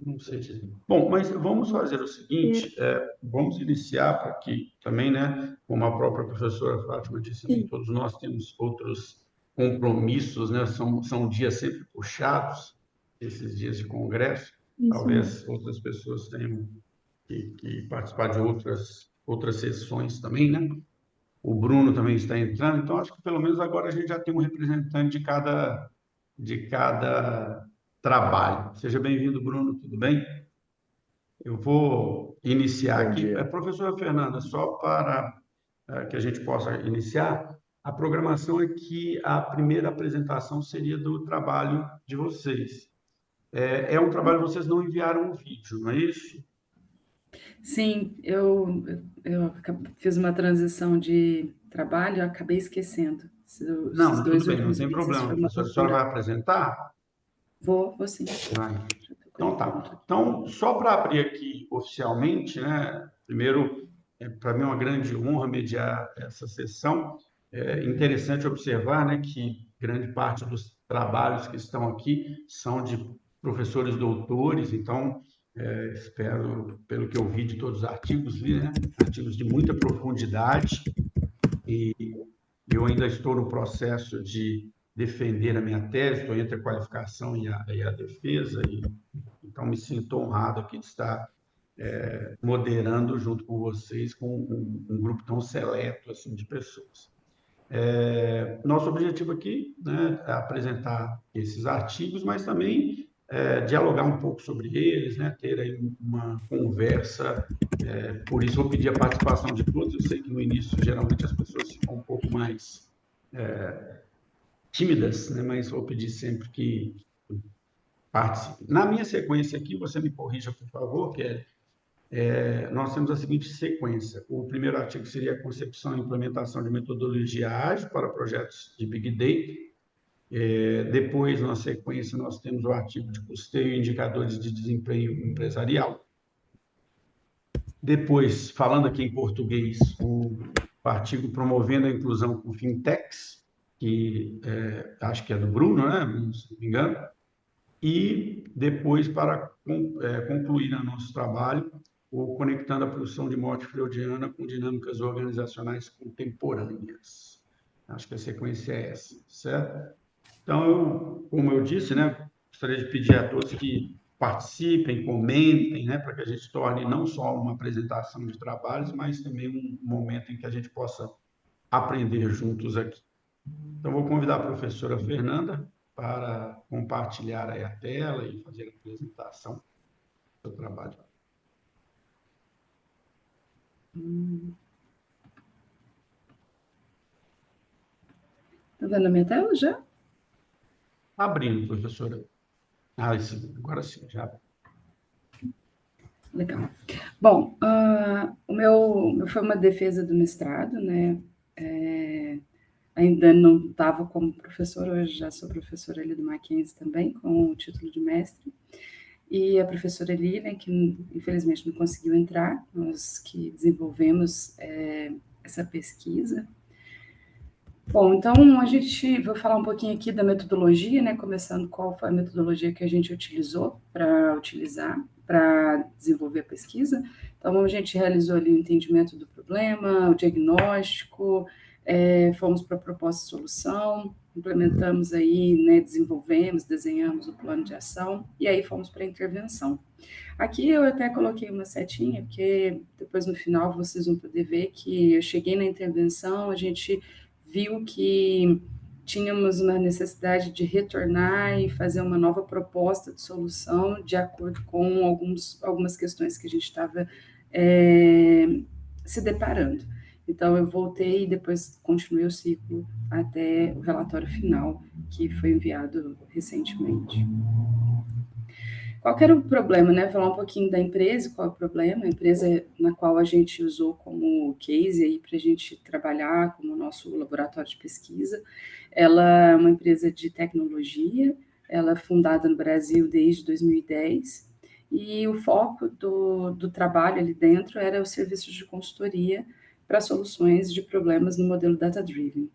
Não sei dizer. Bom, mas vamos fazer o seguinte, vamos iniciar para que também, né, como a própria professora Fátima disse, também Sim, todos nós temos outros compromissos, né, são dias sempre puxados, esses dias de congresso, isso mesmo. talvez outras pessoas tenham que participar de outras sessões também, né? O Bruno também está entrando, então acho que pelo menos agora a gente já tem um representante de cada trabalho. Seja bem-vindo, Bruno, tudo bem? Eu vou iniciar Bom aqui. dia. Professora Fernanda, só para que a gente possa iniciar, a programação é que a primeira apresentação seria do trabalho de vocês. É um trabalho que vocês não enviaram um vídeo, não é isso? Sim, fiz uma transição de trabalho, eu acabei esquecendo. Esses Não, tudo dois bem, não últimos tem meses problema, foi uma professora. A senhora vai loucura. apresentar? Vou sim. Vai. Já estou Então colocando tá. aqui. Então, só para abrir aqui oficialmente, né? Primeiro, para mim é uma grande honra mediar essa sessão. É interessante observar, né, que grande parte dos trabalhos que estão aqui são de professores doutores, então espero, pelo que eu vi de todos os artigos, né, artigos de muita profundidade, e eu ainda estou no processo de defender a minha tese, estou entre a qualificação e a defesa, então me sinto honrado aqui de estar moderando junto com vocês, com um grupo tão seleto assim, de pessoas. Nosso objetivo aqui, né, é apresentar esses artigos, mas também dialogar um pouco sobre eles, né, ter aí uma conversa. Por isso, vou pedir a participação de todos. Eu sei que no início, geralmente, as pessoas ficam um pouco mais tímidas, né, mas vou pedir sempre que participe. Na minha sequência aqui, você me corrija, por favor, que nós temos a seguinte sequência. O primeiro artigo seria a concepção e implementação de metodologia ágil para projetos de Big Data. Depois, na sequência, nós temos o artigo de custeio e indicadores de desempenho empresarial. Depois, falando aqui em português, o artigo promovendo a inclusão com fintechs, que acho que é do Bruno, né? Se não me engano. E depois, para concluir o nosso trabalho, o conectando a produção de morte freudiana com dinâmicas organizacionais contemporâneas. Acho que a sequência é essa, certo? Então, como eu disse, né, gostaria de pedir a todos que participem, comentem, né, para que a gente torne não só uma apresentação de trabalhos, mas também um momento em que a gente possa aprender juntos aqui. Então, vou convidar a professora Fernanda para compartilhar aí a tela e fazer a apresentação do seu trabalho. Tá vendo a minha tela já? Abrindo, professora. Ah, sim, agora sim, já. Legal. Bom, o meu foi uma defesa do mestrado, né? Ainda não estava como professora, hoje já sou professora ali do Mackenzie também, com o título de mestre. E a professora Lilian, que infelizmente não conseguiu entrar, nós que desenvolvemos essa pesquisa. Bom, então vou falar um pouquinho aqui da metodologia, né? Começando qual foi a metodologia que a gente utilizou para desenvolver a pesquisa. Então, a gente realizou ali o entendimento do problema, o diagnóstico, fomos para a proposta de solução, implementamos aí, né, desenvolvemos, desenhamos o plano de ação e aí fomos para a intervenção. Aqui eu até coloquei uma setinha, porque depois no final vocês vão poder ver que eu cheguei na intervenção, a gente viu que tínhamos uma necessidade de retornar e fazer uma nova proposta de solução de acordo com algumas questões que a gente estava se deparando. Então, eu voltei e depois continuei o ciclo até o relatório final, que foi enviado recentemente. Qual que era o problema, né? Falar um pouquinho da empresa, qual é o problema, a empresa na qual a gente usou como case aí para a gente trabalhar como nosso laboratório de pesquisa. Ela é uma empresa de tecnologia, ela é fundada no Brasil desde 2010 e o foco do trabalho ali dentro era o serviço de consultoria para soluções de problemas no modelo data-driven.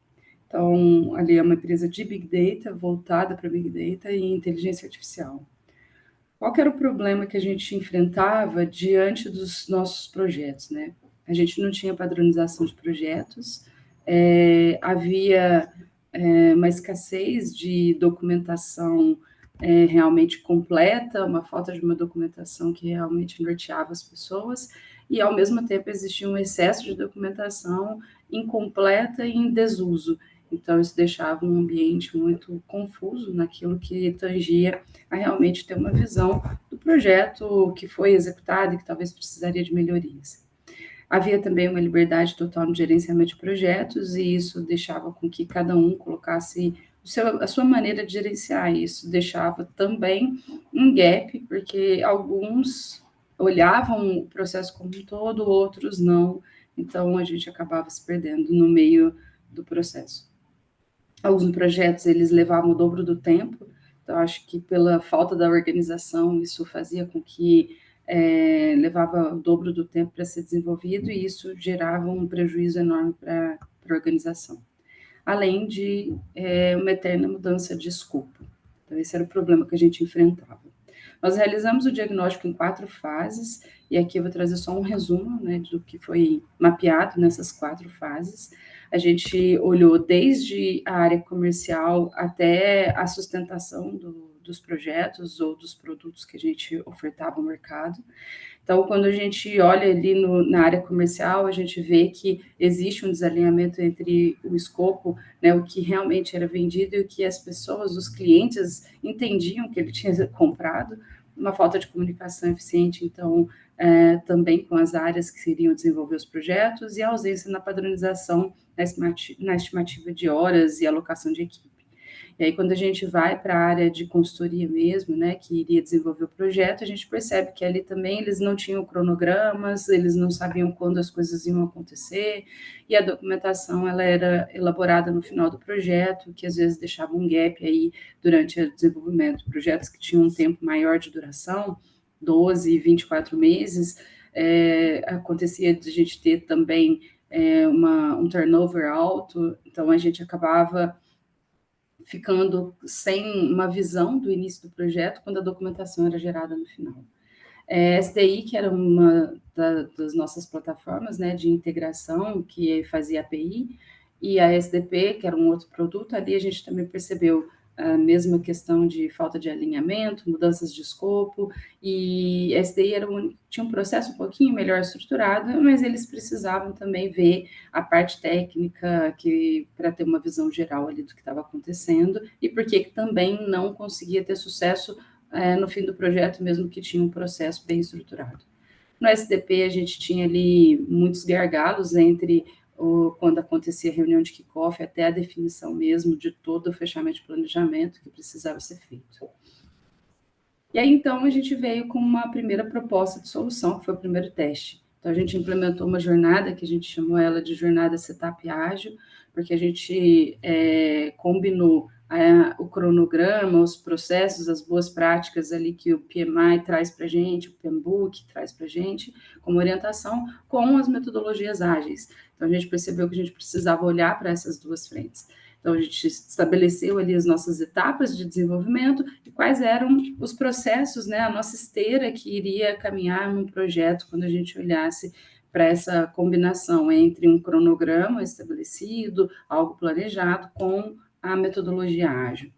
Então, ali é uma empresa de Big Data, voltada para Big Data e inteligência artificial. Qual que era o problema que a gente enfrentava diante dos nossos projetos, né? A gente não tinha padronização de projetos, havia uma escassez de documentação realmente completa, uma falta de uma documentação que realmente norteava as pessoas, e ao mesmo tempo existia um excesso de documentação incompleta e em desuso. Então, isso deixava um ambiente muito confuso naquilo que tangia a realmente ter uma visão do projeto que foi executado e que talvez precisaria de melhorias. Havia também uma liberdade total no gerenciamento de projetos, e isso deixava com que cada um colocasse a sua maneira de gerenciar isso, deixava também um gap, porque alguns olhavam o processo como um todo, outros não, então a gente acabava se perdendo no meio do processo. Alguns projetos, eles levavam o dobro do tempo, então acho que pela falta da organização, isso fazia com que levava o dobro do tempo para ser desenvolvido, e isso gerava um prejuízo enorme para a organização. Além de uma eterna mudança de escopo. Então, esse era o problema que a gente enfrentava. Nós realizamos o diagnóstico em 4 fases, e aqui eu vou trazer só um resumo, né, do que foi mapeado nessas 4 fases. A gente olhou desde a área comercial até a sustentação dos projetos ou dos produtos que a gente ofertava ao mercado. Então, quando a gente olha ali na área comercial, a gente vê que existe um desalinhamento entre o escopo, né, o que realmente era vendido e o que as pessoas, os clientes, entendiam que ele tinha comprado, uma falta de comunicação eficiente, então, também com as áreas que iriam desenvolver os projetos, e a ausência na padronização, na estimativa de horas e alocação de equipe. E aí, quando a gente vai para a área de consultoria mesmo, né, que iria desenvolver o projeto, a gente percebe que ali também eles não tinham cronogramas, eles não sabiam quando as coisas iam acontecer, e a documentação ela era elaborada no final do projeto, que às vezes deixava um gap aí durante o desenvolvimento. Projetos que tinham um tempo maior de duração, 12, 24 meses, acontecia de a gente ter também um turnover alto, então a gente acabava ficando sem uma visão do início do projeto quando a documentação era gerada no final. SDI, que era uma das nossas plataformas, né, de integração, que fazia API, e a SDP, que era um outro produto, ali a gente também percebeu a mesma questão de falta de alinhamento, mudanças de escopo, e SDI tinha um processo um pouquinho melhor estruturado, mas eles precisavam também ver a parte técnica para ter uma visão geral ali do que estava acontecendo, e por que também não conseguia ter sucesso no fim do projeto, mesmo que tinha um processo bem estruturado. No SDP, a gente tinha ali muitos gargalos entre quando acontecia a reunião de kickoff até a definição mesmo de todo o fechamento de planejamento que precisava ser feito. E aí, então, a gente veio com uma primeira proposta de solução, que foi o primeiro teste. Então, a gente implementou uma jornada, que a gente chamou ela de jornada setup ágil, porque a gente combinou o cronograma, os processos, as boas práticas ali que o PMI traz para a gente, o PMBOK traz para a gente, como orientação, com as metodologias ágeis. Então, a gente percebeu que a gente precisava olhar para essas duas frentes. Então, a gente estabeleceu ali as nossas etapas de desenvolvimento e quais eram os processos, né, a nossa esteira que iria caminhar num projeto quando a gente olhasse para essa combinação entre um cronograma estabelecido, algo planejado, com a metodologia ágil.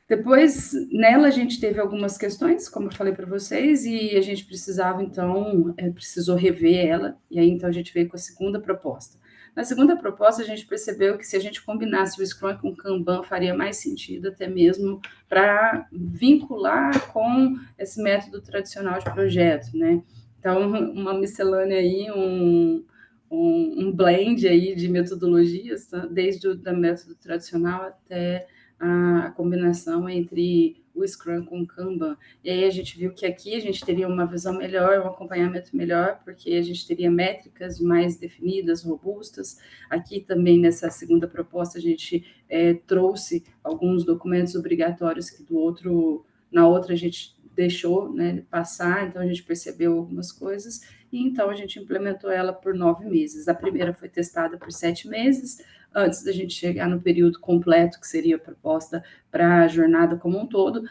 Depois, nela, a gente teve algumas questões, como eu falei para vocês, e a gente precisava, então, precisou rever ela, e aí, então, a gente veio com a segunda proposta. Na segunda proposta, a gente percebeu que se a gente combinasse o Scrum com o Kanban, faria mais sentido, até mesmo para vincular com esse método tradicional de projeto, né? Então, uma miscelânea aí, um blend aí de metodologias, desde o método tradicional até a combinação entre o Scrum com o Kanban. E aí a gente viu que aqui a gente teria uma visão melhor, um acompanhamento melhor, porque a gente teria métricas mais definidas, robustas. Aqui também, nessa segunda proposta, a gente trouxe alguns documentos obrigatórios que na outra a gente deixou, né, passar, então a gente percebeu algumas coisas, e então a gente implementou ela por 9 meses. A primeira foi testada por 7 meses, antes da gente chegar no período completo, que seria a proposta para a jornada como um todo,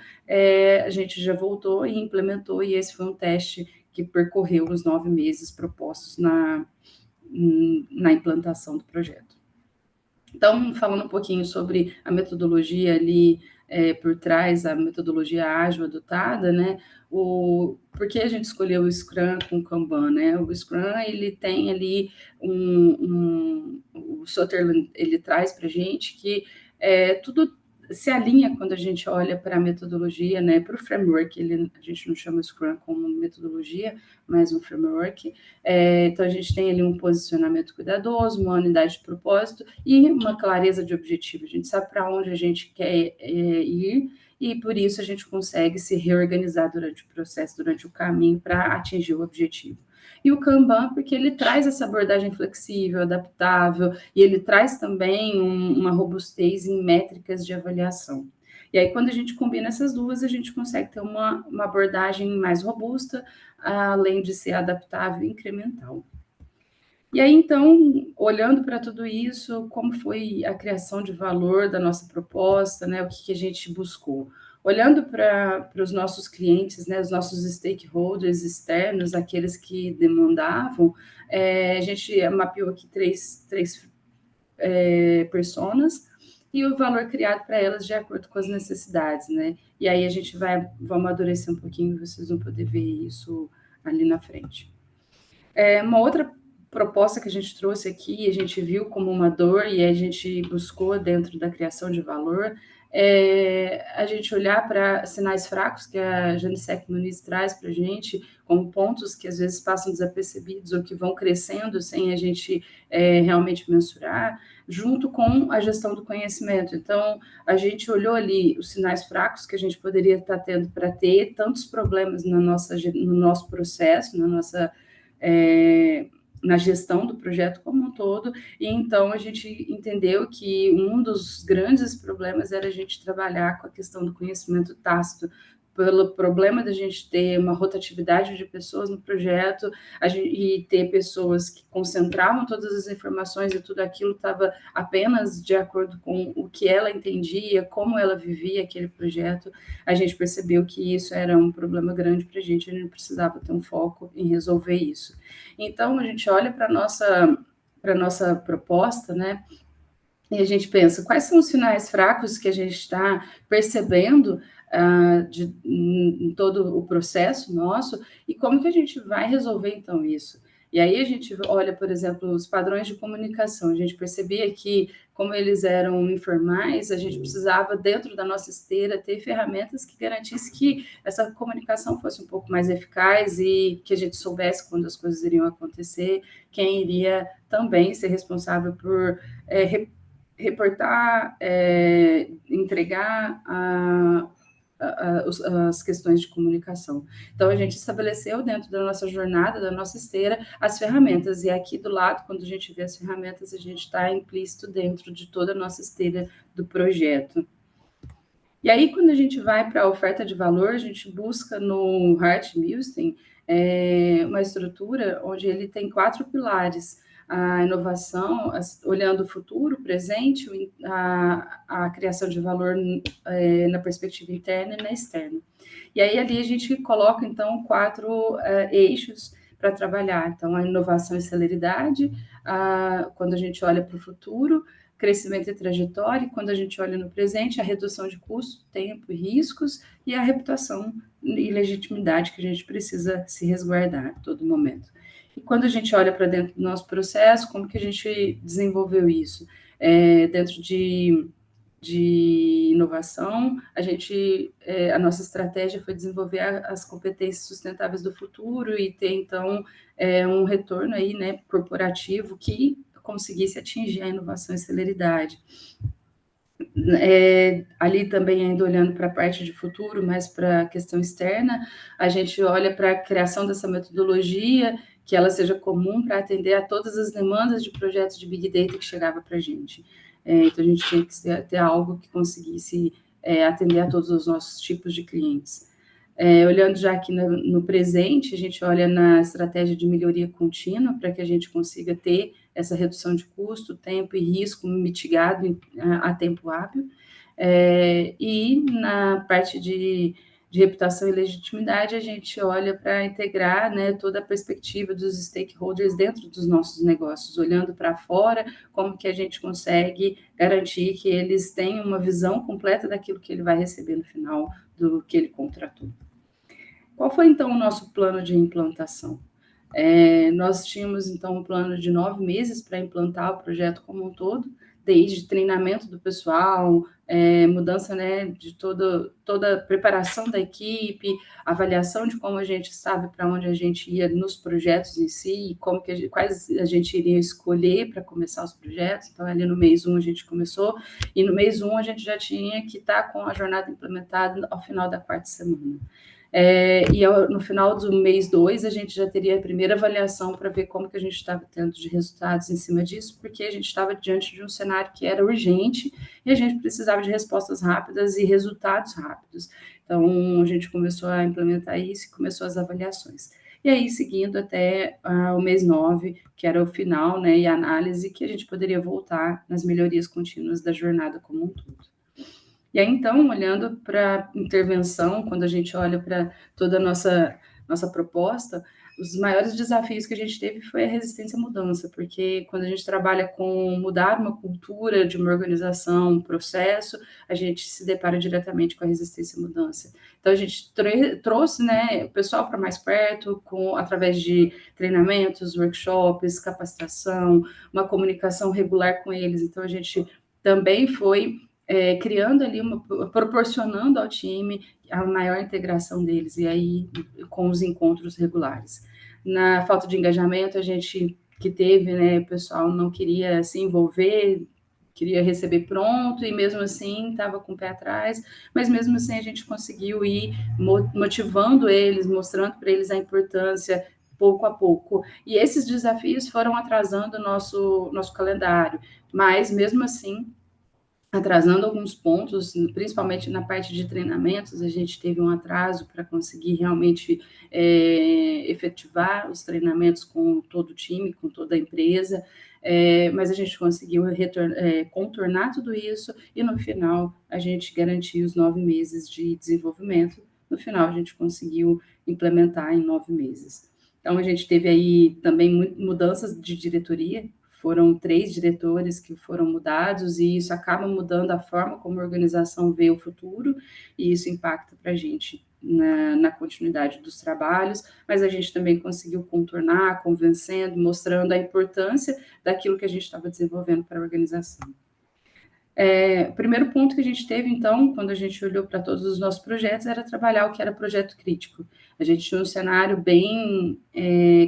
a gente já voltou e implementou, e esse foi um teste que percorreu os 9 meses propostos na implantação do projeto. Então, falando um pouquinho sobre a metodologia ali por trás, a metodologia ágil adotada, né? Por que a gente escolheu o Scrum com o Kanban, né? O Scrum, ele tem ali o Sutherland, ele traz para a gente que tudo se alinha quando a gente olha para a metodologia, né? Para o framework, a gente não chama Scrum como metodologia, mas um framework. Então, a gente tem ali um posicionamento cuidadoso, uma unidade de propósito e uma clareza de objetivo. A gente sabe para onde a gente quer ir e, por isso, a gente consegue se reorganizar durante o processo, durante o caminho, para atingir o objetivo. E o Kanban, porque ele traz essa abordagem flexível, adaptável, e ele traz também uma robustez em métricas de avaliação. E aí, quando a gente combina essas duas, a gente consegue ter uma abordagem mais robusta, além de ser adaptável e incremental. E aí, então, olhando para tudo isso, como foi a criação de valor da nossa proposta, né? O que a gente buscou? Olhando para os nossos clientes, né, os nossos stakeholders externos, aqueles que demandavam, a gente mapeou aqui três personas e o valor criado para elas de acordo com as necessidades, né? E aí a gente vai amadurecer um pouquinho, vocês vão poder ver isso ali na frente. Uma outra proposta que a gente trouxe aqui, a gente viu como uma dor e a gente buscou dentro da criação de valor, a gente olhar para sinais fracos que a Janicek Muniz traz para a gente, como pontos que às vezes passam desapercebidos ou que vão crescendo sem a gente realmente mensurar, junto com a gestão do conhecimento. Então, a gente olhou ali os sinais fracos que a gente poderia estar tendo para ter tantos problemas no nosso processo, na gestão do projeto como um todo, e então a gente entendeu que um dos grandes problemas era a gente trabalhar com a questão do conhecimento tácito, pelo problema da gente ter uma rotatividade de pessoas no projeto, e ter pessoas que concentravam todas as informações e tudo aquilo estava apenas de acordo com o que ela entendia, como ela vivia aquele projeto, a gente percebeu que isso era um problema grande para a gente precisava ter um foco em resolver isso. Então, a gente olha para a nossa proposta, né? E a gente pensa, quais são os sinais fracos que a gente está percebendo em todo o processo nosso e como que a gente vai resolver, então, isso? E aí a gente olha, por exemplo, os padrões de comunicação. A gente percebia que, como eles eram informais, a gente precisava, dentro da nossa esteira, ter ferramentas que garantissem que essa comunicação fosse um pouco mais eficaz e que a gente soubesse quando as coisas iriam acontecer, quem iria também ser responsável por reportar, entregar as questões de comunicação. Então, a gente estabeleceu dentro da nossa jornada, da nossa esteira, as ferramentas, e aqui do lado, quando a gente vê as ferramentas, a gente está implícito dentro de toda a nossa esteira do projeto. E aí, quando a gente vai para a oferta de valor, a gente busca no Hart Milstein uma estrutura onde ele tem 4 pilares: a inovação, olhando o futuro, o presente, a criação de valor na perspectiva interna e na externa. E aí ali a gente coloca, então, 4 eixos para trabalhar. Então, a inovação e celeridade, quando a gente olha para o futuro, crescimento e trajetória, e quando a gente olha no presente, a redução de custo, tempo e riscos, e a reputação e legitimidade que a gente precisa se resguardar a todo momento. E quando a gente olha para dentro do nosso processo, como que a gente desenvolveu isso? Dentro de inovação, a nossa estratégia foi desenvolver as competências sustentáveis do futuro e ter, então, um retorno aí, né, corporativo que conseguisse atingir a inovação e celeridade. Ali também, ainda olhando para a parte de futuro, mais para a questão externa, a gente olha para a criação dessa metodologia, que ela seja comum para atender a todas as demandas de projetos de Big Data que chegava para a gente. Então, a gente tinha que ter algo que conseguisse atender a todos os nossos tipos de clientes. Olhando já aqui no presente, a gente olha na estratégia de melhoria contínua para que a gente consiga ter essa redução de custo, tempo e risco mitigado a tempo hábil. E na parte de reputação e legitimidade, a gente olha para integrar, né, toda a perspectiva dos stakeholders dentro dos nossos negócios, olhando para fora, como que a gente consegue garantir que eles tenham uma visão completa daquilo que ele vai receber no final do que ele contratou. Qual foi, então, o nosso plano de implantação? Nós tínhamos, então, um plano de 9 meses para implantar o projeto como um todo, desde treinamento do pessoal, mudança, né, de toda a preparação da equipe, avaliação de como a gente estava e para onde a gente ia nos projetos em si, e quais a gente iria escolher para começar os projetos. Então, ali no mês 1 a gente começou, e no mês 1 a gente já tinha que estar com a jornada implementada ao final da 4ª semana. No final do mês 2, a gente já teria a primeira avaliação para ver como que a gente estava tendo de resultados em cima disso, porque a gente estava diante de um cenário que era urgente e a gente precisava de respostas rápidas e resultados rápidos. Então, a gente começou a implementar isso e começou as avaliações. E aí, seguindo até o mês 9, que era o final, né, e a análise, que a gente poderia voltar nas melhorias contínuas da jornada como um todo. E aí, então, olhando para intervenção, quando a gente olha para toda a nossa proposta, os maiores desafios que a gente teve foi a resistência à mudança, porque quando a gente trabalha com mudar uma cultura de uma organização, um processo, a gente se depara diretamente com a resistência à mudança. Então, a gente trouxe, né, o pessoal para mais perto, através de treinamentos, workshops, capacitação, uma comunicação regular com eles. Então, a gente também foi criando ali, proporcionando ao time a maior integração deles, e aí com os encontros regulares. Na falta de engajamento, a gente que teve, né, o pessoal não queria se envolver, queria receber pronto, e mesmo assim estava com o pé atrás, mas mesmo assim a gente conseguiu ir motivando eles, mostrando para eles a importância, pouco a pouco. E esses desafios foram atrasando o nosso calendário, mas mesmo assim, atrasando alguns pontos, principalmente na parte de treinamentos, a gente teve um atraso para conseguir realmente efetivar os treinamentos com todo o time, com toda a empresa, mas a gente conseguiu contornar tudo isso e no final a gente garantiu os 9 meses de desenvolvimento. No final a gente conseguiu implementar em 9 meses. Então a gente teve aí também mudanças de diretoria. Foram 3 diretores que foram mudados, e isso acaba mudando a forma como a organização vê o futuro, e isso impacta para a gente na continuidade dos trabalhos, mas a gente também conseguiu contornar, convencendo, mostrando a importância daquilo que a gente estava desenvolvendo para a organização. O primeiro ponto que a gente teve, então, quando a gente olhou para todos os nossos projetos, era trabalhar o que era projeto crítico. A gente tinha um cenário bem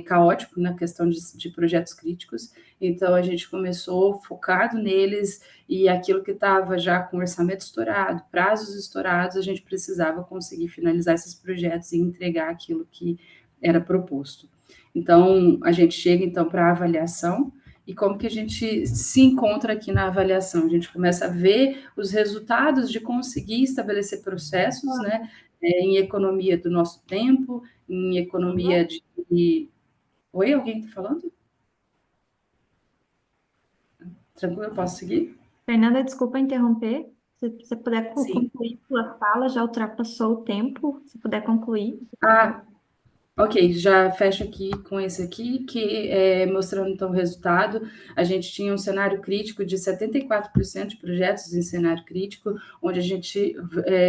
caótico na questão de projetos críticos, então a gente começou focado neles, e aquilo que estava já com orçamento estourado, prazos estourados, a gente precisava conseguir finalizar esses projetos e entregar aquilo que era proposto. Então, a gente chega, então, para a avaliação. E como que a gente se encontra aqui na avaliação? A gente começa a ver os resultados de conseguir estabelecer processos, né, em economia do nosso tempo, em economia de... Oi, alguém está falando? Tranquilo, eu posso seguir? Fernanda, desculpa interromper. Se você puder Sim. concluir sua fala, já ultrapassou o tempo. Se puder concluir. Ok, já fecho aqui com esse aqui, que mostrando então o resultado. A gente tinha um cenário crítico de 74% de projetos em cenário crítico, onde a gente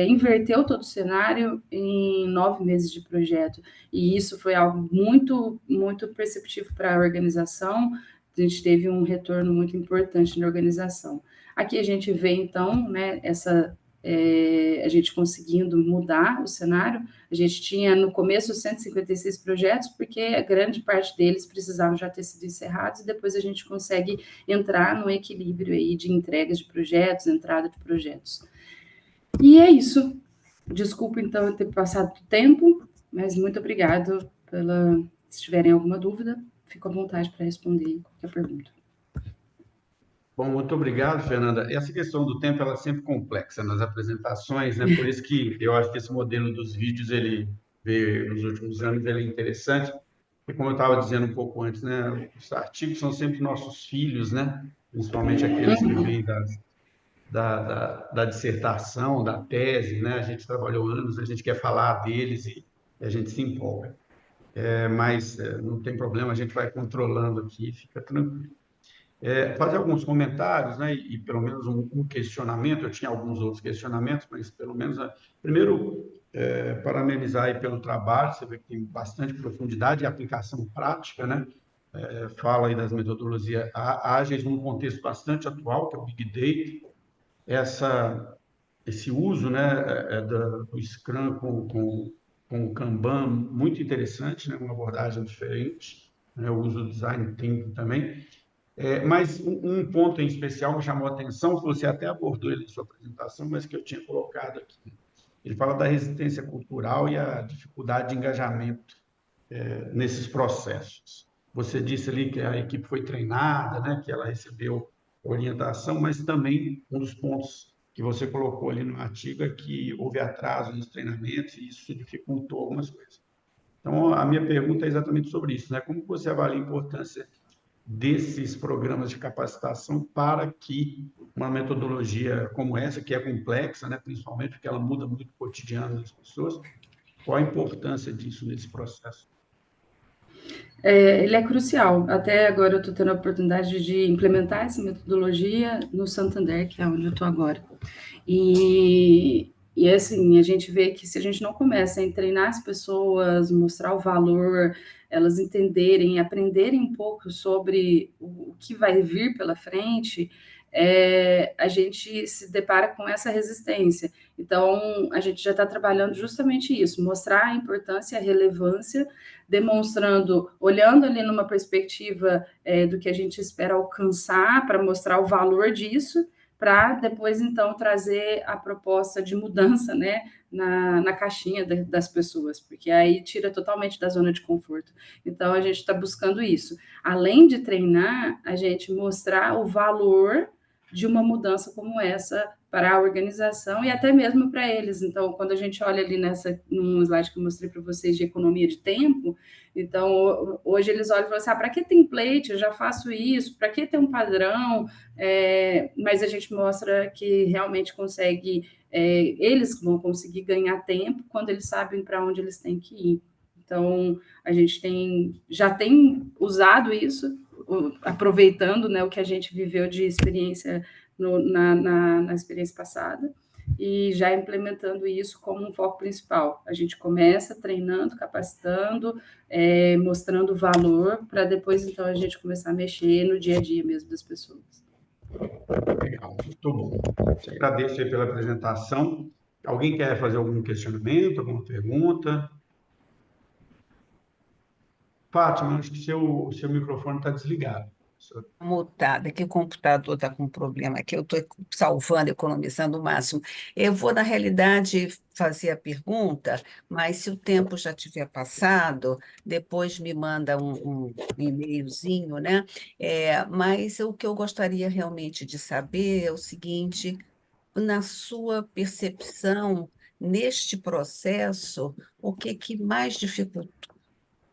inverteu todo o cenário em 9 meses de projeto. E isso foi algo muito, muito perceptível para a organização. A gente teve um retorno muito importante na organização. Aqui a gente vê, então, né, a gente conseguindo mudar o cenário. A gente tinha, no começo, 156 projetos, porque a grande parte deles precisavam já ter sido encerrados, e depois a gente consegue entrar no equilíbrio aí de entregas de projetos, entrada de projetos. E é isso. Desculpa, então, eu ter passado do tempo, mas muito obrigado Se tiverem alguma dúvida, fico à vontade para responder qualquer pergunta. Bom, muito obrigado, Fernanda. Essa questão do tempo ela é sempre complexa nas apresentações, né? Por isso que eu acho que esse modelo dos vídeos, ele veio nos últimos anos, ele é interessante, porque como eu estava dizendo um pouco antes, né? Os artigos são sempre nossos filhos, né? Principalmente aqueles que vêm da dissertação, da tese, né? A gente trabalhou anos, a gente quer falar deles e a gente se empolga. Mas não tem problema, a gente vai controlando aqui, fica tranquilo. Fazer alguns comentários, né, e pelo menos um questionamento. Eu tinha alguns outros questionamentos, mas pelo menos, primeiro, parabenizar aí pelo trabalho. Você vê que tem bastante profundidade e aplicação prática, né? Fala aí das metodologias ágeis num contexto bastante atual, que é o Big Data, esse uso, né, do Scrum com o Kanban, muito interessante, né, uma abordagem diferente, né, o uso do Design Thinking também. Mas um ponto em especial me chamou a atenção, que você até abordou ele em sua apresentação, mas que eu tinha colocado aqui. Ele fala da resistência cultural e a dificuldade de engajamento nesses processos. Você disse ali que a equipe foi treinada, né, que ela recebeu orientação, mas também um dos pontos que você colocou ali no artigo é que houve atraso nos treinamentos e isso dificultou algumas coisas. Então, a minha pergunta é exatamente sobre isso, né? Como você avalia a importância desses programas de capacitação para que uma metodologia como essa, que é complexa, né, principalmente porque ela muda muito o cotidiano das pessoas, qual a importância disso nesse processo? Ele é crucial. Até agora eu estou tendo a oportunidade de implementar essa metodologia no Santander, que é onde eu estou agora. E assim, a gente vê que se a gente não começa a treinar as pessoas, mostrar o valor, elas entenderem, aprenderem um pouco sobre o que vai vir pela frente, a gente se depara com essa resistência. Então, a gente já está trabalhando justamente isso, mostrar a importância e a relevância, demonstrando, olhando ali numa perspectiva do que a gente espera alcançar, para mostrar o valor disso, para depois, então, trazer a proposta de mudança, né, na caixinha das pessoas, porque aí tira totalmente da zona de conforto. Então, a gente está buscando isso. Além de treinar, a gente mostrar o valor de uma mudança como essa para a organização e até mesmo para eles. Então, quando a gente olha ali num slide que eu mostrei para vocês de economia de tempo, então, hoje eles olham e falam assim, para que template? Eu já faço isso, para que ter um padrão? Mas a gente mostra que realmente consegue, eles vão conseguir ganhar tempo quando eles sabem para onde eles têm que ir. Então, a gente já tem usado isso, aproveitando, né, o que a gente viveu de experiência na experiência passada, e já implementando isso como um foco principal. A gente começa treinando, capacitando, mostrando valor, para depois, então, a gente começar a mexer no dia a dia mesmo das pessoas. Legal, muito bom. Te agradeço aí pela apresentação. Alguém quer fazer algum questionamento, alguma pergunta? Fátima, acho que seu microfone está desligado. Mutada, que o computador está com problema aqui, eu estou salvando, economizando o máximo. Eu vou, na realidade, fazer a pergunta, mas se o tempo já tiver passado, depois me manda um e-mailzinho, né? Mas o que eu gostaria realmente de saber é o seguinte: na sua percepção, neste processo, o que mais dificultou?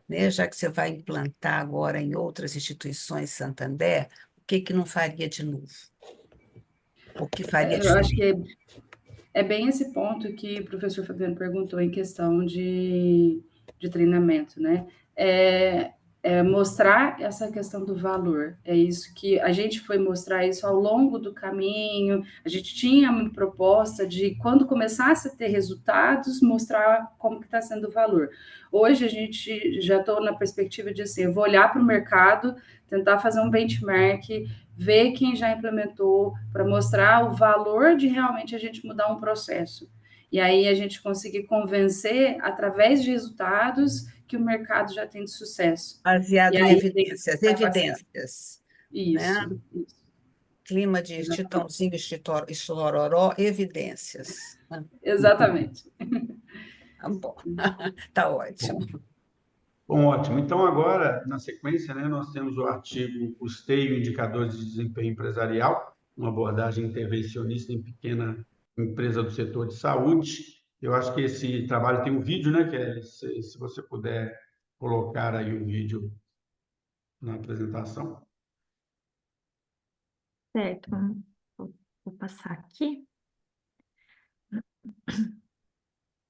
Né? Já que você vai implantar agora em outras instituições Santander, o que não faria de novo? O que faria Eu acho que diferente? é bem esse ponto que o professor Fabiano perguntou em questão de treinamento, né? Mostrar essa questão do valor. É isso que a gente foi mostrar isso ao longo do caminho. A gente tinha uma proposta de, quando começasse a ter resultados, mostrar como que está sendo o valor. Hoje a gente já estou na perspectiva de assim, eu vou olhar para o mercado, tentar fazer um benchmark, ver quem já implementou, para mostrar o valor de realmente a gente mudar um processo. E aí a gente conseguir convencer, através de resultados, que o mercado já tem de sucesso. Baseado E em aí evidências, evidências. né? Isso. Clima de Exatamente. Chitãozinho, Chororó, evidências. Exatamente. Tá bom, tá ótimo. Bom, Bom, ótimo. Então, agora, na sequência, né, nós temos o artigo Custeio e Indicadores de Desempenho Empresarial, uma abordagem intervencionista em pequena empresa do setor de saúde. Eu acho que esse trabalho tem um vídeo, né, Kelly? Se você puder colocar aí o vídeo na apresentação. Certo, vou passar aqui.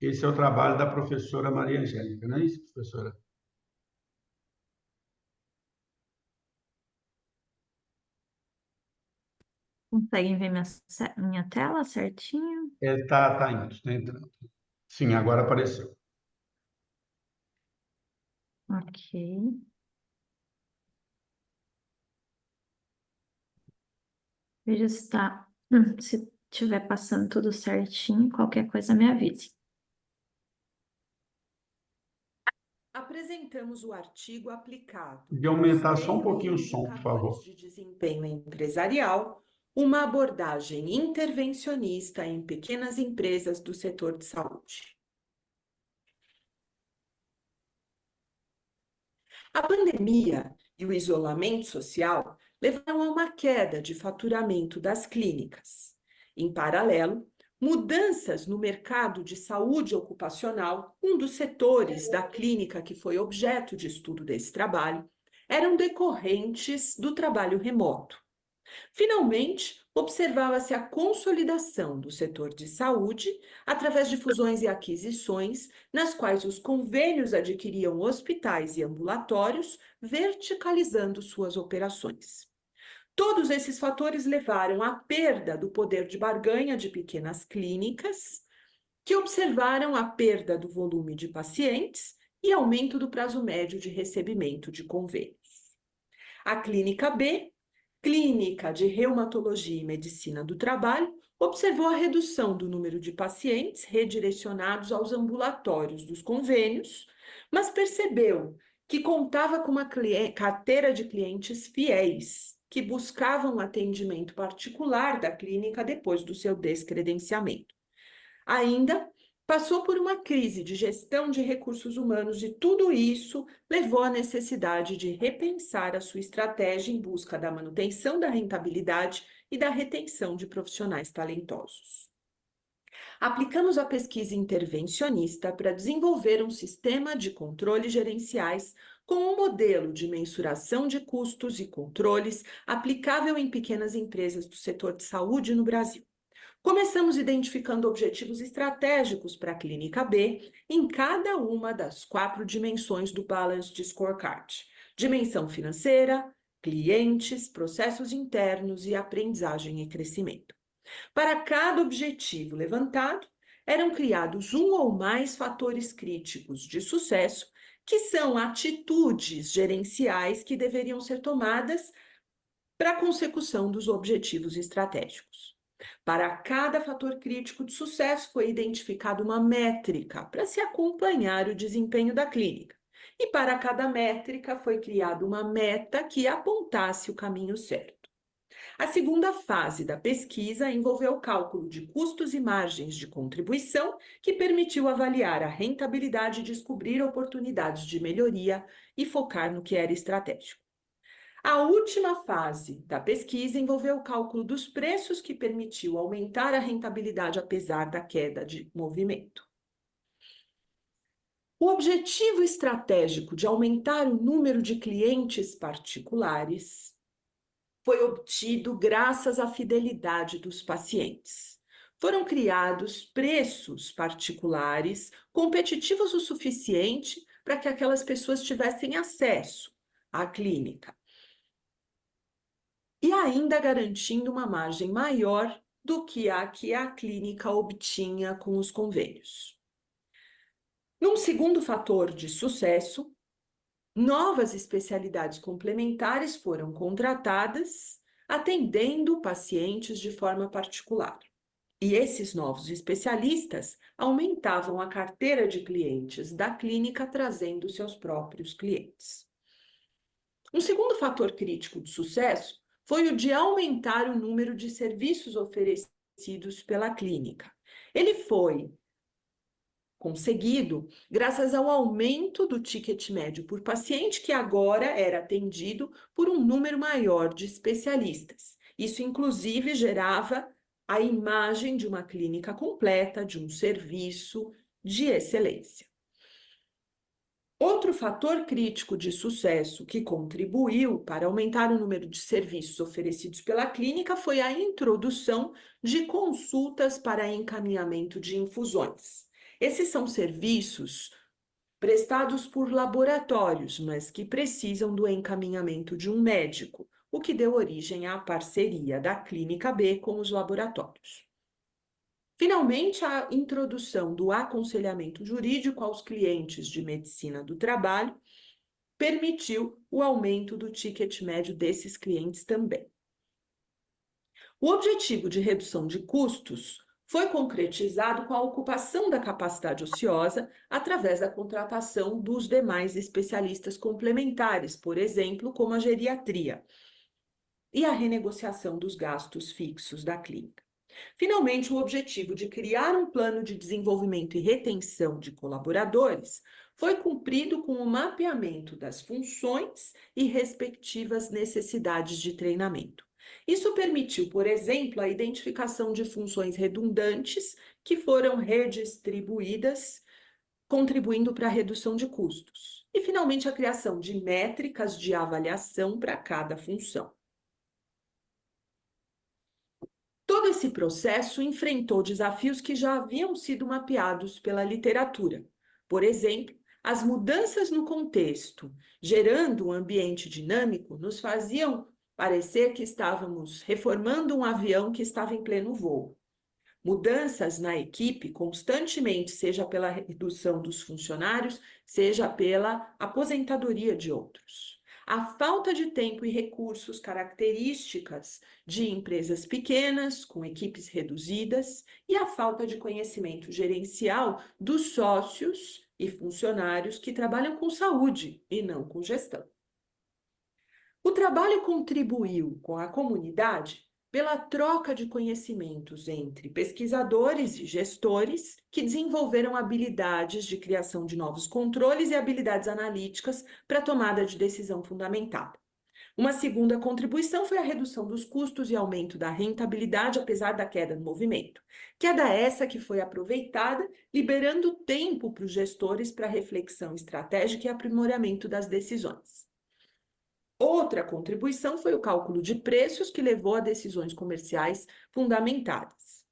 Esse é o trabalho da professora Maria Angélica, não é isso, professora? Conseguem ver minha tela certinho? Tá indo, está entrando. Sim, agora apareceu. Ok. Veja se estiver passando tudo certinho, qualquer coisa me avise. Apresentamos o artigo aplicado De aumentar só um Custeio e pouquinho o som, por Indicadores favor. de Desempenho Empresarial, uma abordagem intervencionista em pequenas empresas do setor de saúde. A pandemia e o isolamento social levaram a uma queda de faturamento das clínicas. Em paralelo, mudanças no mercado de saúde ocupacional, um dos setores da clínica que foi objeto de estudo desse trabalho, eram decorrentes do trabalho remoto. Finalmente, observava-se a consolidação do setor de saúde através de fusões e aquisições, nas quais os convênios adquiriam hospitais e ambulatórios, verticalizando suas operações. Todos esses fatores levaram à perda do poder de barganha de pequenas clínicas, que observaram a perda do volume de pacientes e aumento do prazo médio de recebimento de convênios. A Clínica B, Clínica de Reumatologia e Medicina do Trabalho, observou a redução do número de pacientes redirecionados aos ambulatórios dos convênios, mas percebeu que contava com uma carteira de clientes fiéis, que buscavam atendimento particular da clínica depois do seu descredenciamento. Ainda passou por uma crise de gestão de recursos humanos e tudo isso levou à necessidade de repensar a sua estratégia em busca da manutenção da rentabilidade e da retenção de profissionais talentosos. Aplicamos a pesquisa intervencionista para desenvolver um sistema de controles gerenciais com um modelo de mensuração de custos e controles aplicável em pequenas empresas do setor de saúde no Brasil. Começamos identificando objetivos estratégicos para a Clínica B em cada uma das 4 dimensões do Balanced Scorecard: dimensão financeira, clientes, processos internos e aprendizagem e crescimento. Para cada objetivo levantado, eram criados um ou mais fatores críticos de sucesso, que são atitudes gerenciais que deveriam ser tomadas para a consecução dos objetivos estratégicos. Para cada fator crítico de sucesso foi identificada uma métrica para se acompanhar o desempenho da clínica. E para cada métrica foi criada uma meta que apontasse o caminho certo. A segunda fase da pesquisa envolveu o cálculo de custos e margens de contribuição, que permitiu avaliar a rentabilidade e descobrir oportunidades de melhoria e focar no que era estratégico. A última fase da pesquisa envolveu o cálculo dos preços, que permitiu aumentar a rentabilidade apesar da queda de movimento. O objetivo estratégico de aumentar o número de clientes particulares foi obtido graças à fidelidade dos pacientes. Foram criados preços particulares competitivos o suficiente para que aquelas pessoas tivessem acesso à clínica, e ainda garantindo uma margem maior do que a clínica obtinha com os convênios. Num segundo fator de sucesso, novas especialidades complementares foram contratadas, atendendo pacientes de forma particular. E esses novos especialistas aumentavam a carteira de clientes da clínica, trazendo seus próprios clientes. Um segundo fator crítico de sucesso foi o de aumentar o número de serviços oferecidos pela clínica. Ele foi conseguido graças ao aumento do ticket médio por paciente, que agora era atendido por um número maior de especialistas. Isso, inclusive, gerava a imagem de uma clínica completa, de um serviço de excelência. Outro fator crítico de sucesso que contribuiu para aumentar o número de serviços oferecidos pela clínica foi a introdução de consultas para encaminhamento de infusões. Esses são serviços prestados por laboratórios, mas que precisam do encaminhamento de um médico, o que deu origem à parceria da Clínica B com os laboratórios. Finalmente, a introdução do aconselhamento jurídico aos clientes de medicina do trabalho permitiu o aumento do ticket médio desses clientes também. O objetivo de redução de custos foi concretizado com a ocupação da capacidade ociosa através da contratação dos demais especialistas complementares, por exemplo, como a geriatria, e a renegociação dos gastos fixos da clínica. Finalmente, o objetivo de criar um plano de desenvolvimento e retenção de colaboradores foi cumprido com o mapeamento das funções e respectivas necessidades de treinamento. Isso permitiu, por exemplo, a identificação de funções redundantes que foram redistribuídas, contribuindo para a redução de custos. E, finalmente, a criação de métricas de avaliação para cada função. Todo esse processo enfrentou desafios que já haviam sido mapeados pela literatura. Por exemplo, as mudanças no contexto, gerando um ambiente dinâmico, nos faziam parecer que estávamos reformando um avião que estava em pleno voo. Mudanças na equipe constantemente, seja pela redução dos funcionários, seja pela aposentadoria de outros. A falta de tempo e recursos características de empresas pequenas, com equipes reduzidas, e a falta de conhecimento gerencial dos sócios e funcionários que trabalham com saúde e não com gestão. O trabalho contribuiu com a comunidade pela troca de conhecimentos entre pesquisadores e gestores que desenvolveram habilidades de criação de novos controles e habilidades analíticas para tomada de decisão fundamentada. Uma segunda contribuição foi a redução dos custos e aumento da rentabilidade, apesar da queda no movimento. Queda essa que foi aproveitada, liberando tempo para os gestores para reflexão estratégica e aprimoramento das decisões. Outra contribuição foi o cálculo de preços que levou a decisões comerciais fundamentadas.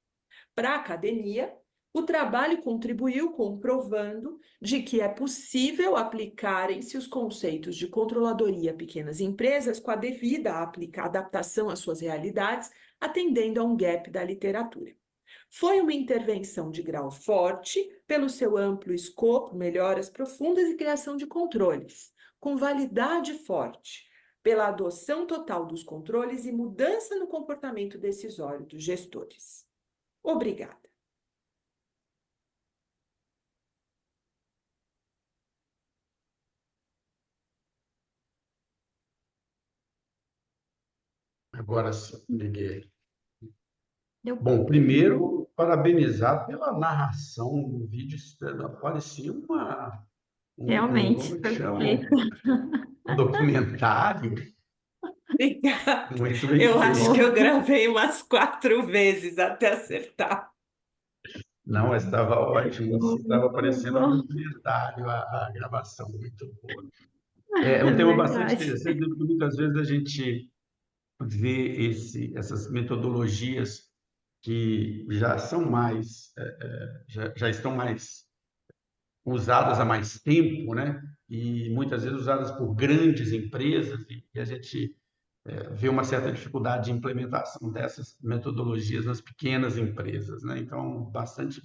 Para a academia, o trabalho contribuiu comprovando de que é possível aplicarem-se os conceitos de controladoria a pequenas empresas com a devida adaptação às suas realidades, atendendo a um gap da literatura. Foi uma intervenção de grau forte, pelo seu amplo escopo, melhoras profundas e criação de controles, com validade forte, pela adoção total dos controles e mudança no comportamento decisório dos gestores. Obrigada. Agora sim, liguei. Bom, primeiro, parabenizar pela narração do vídeo. Parecia realmente, como que chama? perfeito. Um documentário. Obrigada. Muito bem Eu acho feito. que eu gravei umas 4 vezes até acertar. Não, mas estava ótimo. Estava Muito parecendo um bom. documentário a gravação, muito boa. É um tema bastante Verdade. interessante, porque muitas vezes a gente vê essas metodologias que já são mais, já estão mais usadas há mais tempo, né? E muitas vezes usadas por grandes empresas, e a gente vê uma certa dificuldade de implementação dessas metodologias nas pequenas empresas, né? Então, bastante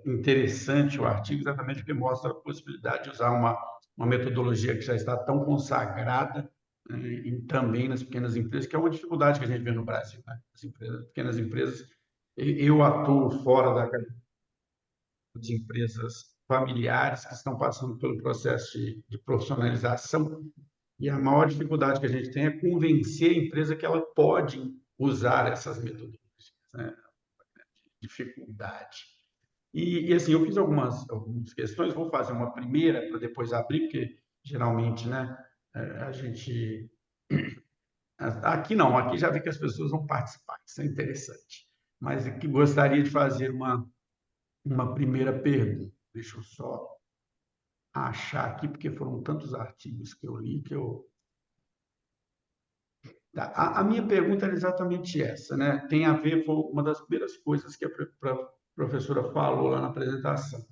interessante o artigo, exatamente porque mostra a possibilidade de usar uma metodologia que já está tão consagrada, né, e também nas pequenas empresas, que é uma dificuldade que a gente vê no Brasil, né? As pequenas empresas, eu atuo fora da cadeia de empresas familiares que estão passando pelo processo de profissionalização, e a maior dificuldade que a gente tem é convencer a empresa que ela pode usar essas metodologias, né? Dificuldade. E assim, eu fiz algumas questões, vou fazer uma primeira para depois abrir, porque geralmente, né, a gente... Aqui não, aqui já vi que as pessoas vão participar, isso é interessante. Mas aqui gostaria de fazer uma primeira pergunta. Deixa eu só achar aqui, porque foram tantos artigos que eu li que eu... Tá, a minha pergunta era exatamente essa, né? Tem a ver com uma das primeiras coisas que a professora falou lá na apresentação.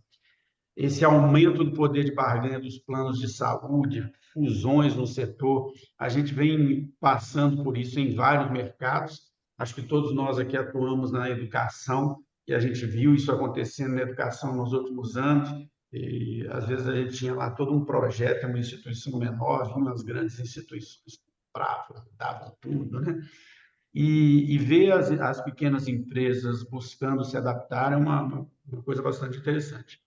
Esse aumento do poder de barganha dos planos de saúde, fusões no setor, a gente vem passando por isso em vários mercados. Acho que todos nós aqui atuamos na educação e a gente viu isso acontecendo na educação nos últimos anos. E às vezes a gente tinha lá todo um projeto, uma instituição menor, vinham as grandes instituições, compravam, davam tudo, né? E ver as pequenas empresas buscando se adaptar é uma coisa bastante interessante.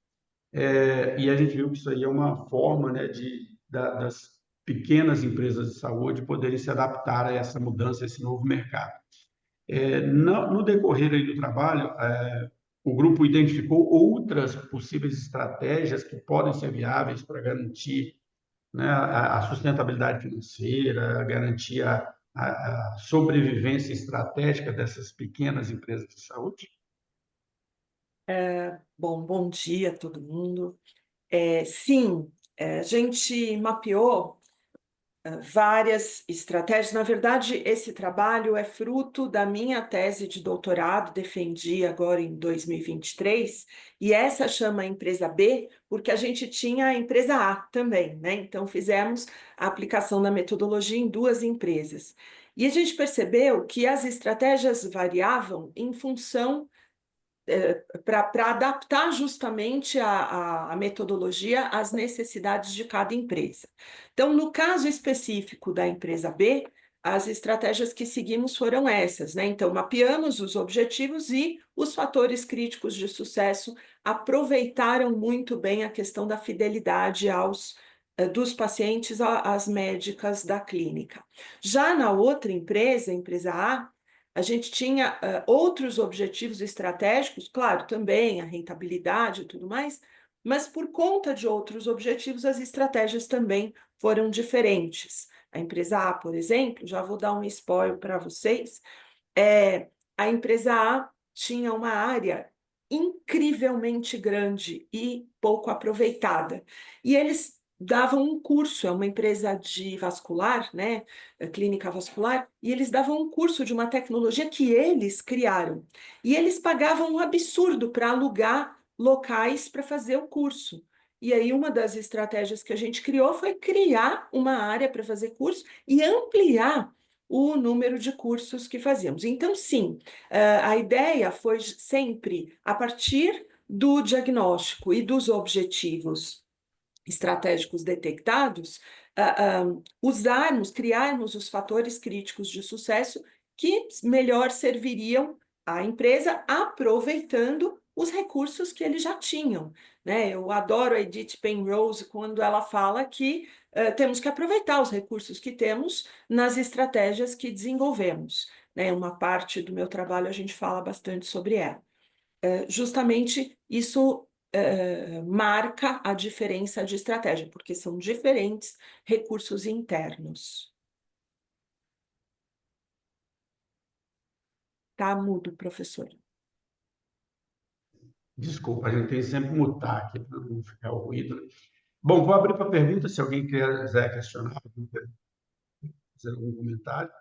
E a gente viu que isso aí é uma forma, né, das pequenas empresas de saúde poderem se adaptar a essa mudança, a esse novo mercado. No decorrer aí do trabalho, o grupo identificou outras possíveis estratégias que podem ser viáveis para garantir, né, a sustentabilidade financeira, garantir a sobrevivência estratégica dessas pequenas empresas de saúde? Bom dia a todo mundo. Sim, a gente mapeou várias estratégias. Na verdade, esse trabalho é fruto da minha tese de doutorado, defendi agora em 2023, e essa chama a empresa B, porque a gente tinha a empresa A também, né? Então, fizemos a aplicação da metodologia em duas empresas. E a gente percebeu que as estratégias variavam em função para adaptar justamente a metodologia às necessidades de cada empresa. Então, no caso específico da empresa B, as estratégias que seguimos foram essas, né? Então, mapeamos os objetivos e os fatores críticos de sucesso aproveitaram muito bem a questão da fidelidade dos pacientes às médicas da clínica. Já na outra empresa, a empresa A gente tinha outros objetivos estratégicos, claro, também a rentabilidade e tudo mais, mas por conta de outros objetivos, as estratégias também foram diferentes. A empresa A, por exemplo, já vou dar um spoiler para vocês, a empresa A tinha uma área incrivelmente grande e pouco aproveitada. E eles davam um curso, é uma empresa de vascular, né, clínica vascular, e eles davam um curso de uma tecnologia que eles criaram. E eles pagavam um absurdo para alugar locais para fazer o curso. E aí uma das estratégias que a gente criou foi criar uma área para fazer curso e ampliar o número de cursos que fazíamos. Então, sim, a ideia foi sempre, a partir do diagnóstico e dos objetivos estratégicos detectados, criarmos os fatores críticos de sucesso que melhor serviriam à empresa, aproveitando os recursos que eles já tinham, né? Eu adoro a Edith Penrose quando ela fala que temos que aproveitar os recursos que temos nas estratégias que desenvolvemos, né? Uma parte do meu trabalho a gente fala bastante sobre ela. Justamente isso marca a diferença de estratégia, porque são diferentes recursos internos. Tá mudo, professor. Desculpa, a gente tem que sempre mutar aqui para não ficar o ruído. Bom, vou abrir para pergunta, se alguém quiser questionar, fazer algum comentário.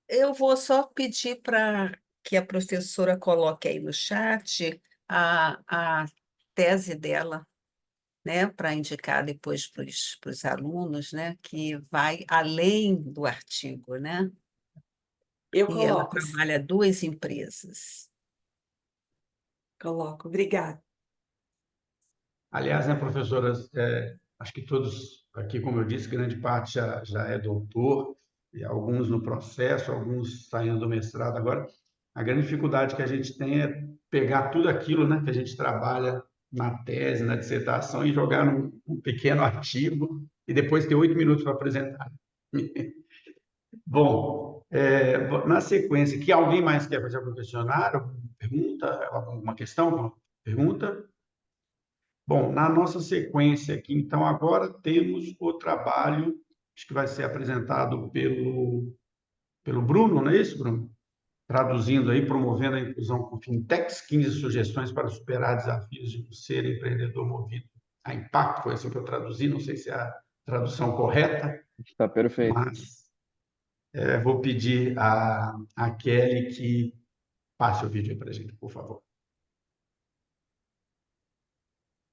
Eu vou só pedir para que a professora coloque aí no chat a tese dela, né, para indicar depois para os alunos, né, que vai além do artigo, né? Eu E ela coloco, trabalha duas empresas. obrigada. Aliás, né, professoras, acho que todos aqui, como eu disse, grande parte já é doutor, e alguns no processo, alguns saindo do mestrado agora. A grande dificuldade que a gente tem é pegar tudo aquilo, né, que a gente trabalha na tese, na dissertação, e jogar num pequeno artigo, e depois ter 8 minutos para apresentar. Bom, na sequência, que alguém mais quer fazer algum questionário, alguma pergunta, alguma questão, alguma pergunta? Bom, na nossa sequência aqui, então, agora temos o trabalho, acho que vai ser apresentado pelo Bruno, não é isso, Bruno? Traduzindo aí, promovendo a inclusão com fintechs, 15 sugestões para superar desafios de ser empreendedor movido a impacto, foi assim que eu traduzi, não sei se é a tradução correta, Está perfeito. mas vou pedir a Kelly que passe o vídeo aí para a gente, por favor.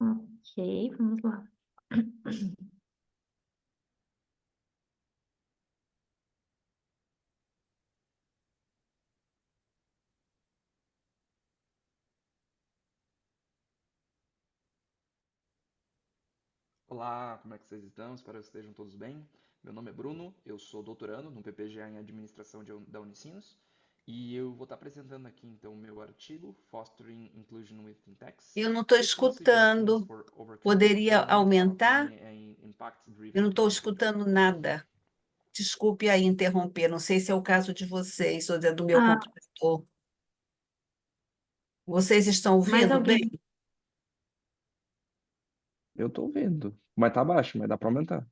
Ok, vamos lá. Olá, como é que vocês estão? Espero que estejam todos bem. Meu nome é Bruno, eu sou doutorando no PPGA em Administração da Unicinos e eu vou estar apresentando aqui então o meu artigo Fostering Inclusion with Fintechs. Eu não estou 15 suggestions escutando. for overcoming the Poderia challenges of aumentar? being an impact-driven Eu não estou entrepreneur. escutando nada. Desculpe aí interromper, não sei se é o caso de vocês ou é do meu Ah, computador. Vocês estão mais ouvindo bem? alguém? Eu tô vendo. Mas tá baixo, mas dá para aumentar.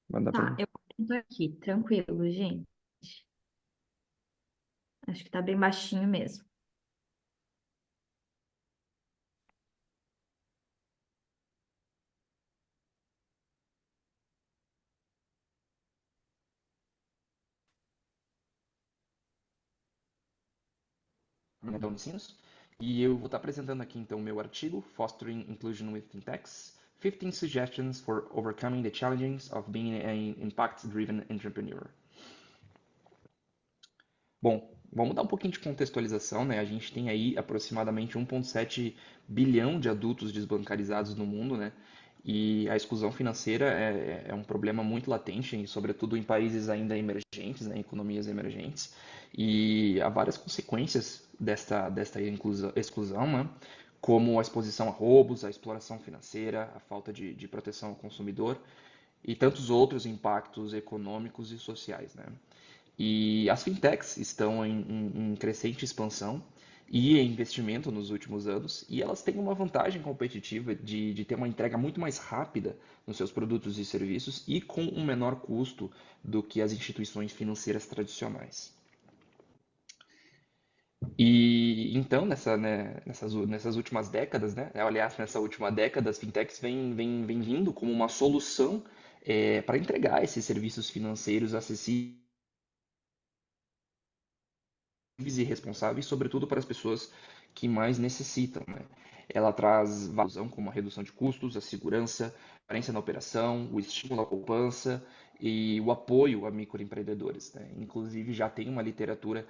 Mas dá Tá, para. eu tô aqui, tranquilo, gente. Acho que tá bem baixinho mesmo. Da Unicinos. E eu vou estar apresentando aqui então o meu artigo Fostering Inclusion with Fintechs, 15 Suggestions for Overcoming the Challenges of Being an Impact-Driven Entrepreneur. Bom, vamos dar um pouquinho de contextualização, né? A gente tem aí aproximadamente 1,7 bilhão de adultos desbancarizados no mundo, né? E a exclusão financeira é um problema muito latente, sobretudo em países ainda emergentes, né? Economias emergentes. E há várias consequências desta exclusão, né? Como a exposição a roubos, a exploração financeira, a falta de proteção ao consumidor e tantos outros impactos econômicos e sociais, né? E as fintechs estão em crescente expansão e em investimento nos últimos anos, e elas têm uma vantagem competitiva de ter uma entrega muito mais rápida nos seus produtos e serviços e com um menor custo do que as instituições financeiras tradicionais. E então, nessas últimas décadas, né, aliás, nessa última década, as fintechs vêm vindo como uma solução para entregar esses serviços financeiros acessíveis e responsáveis, sobretudo para as pessoas que mais necessitam, né? Ela traz valoração como a redução de custos, a segurança, a transparência na operação, o estímulo à poupança e o apoio a microempreendedores, né? Inclusive já tem uma literatura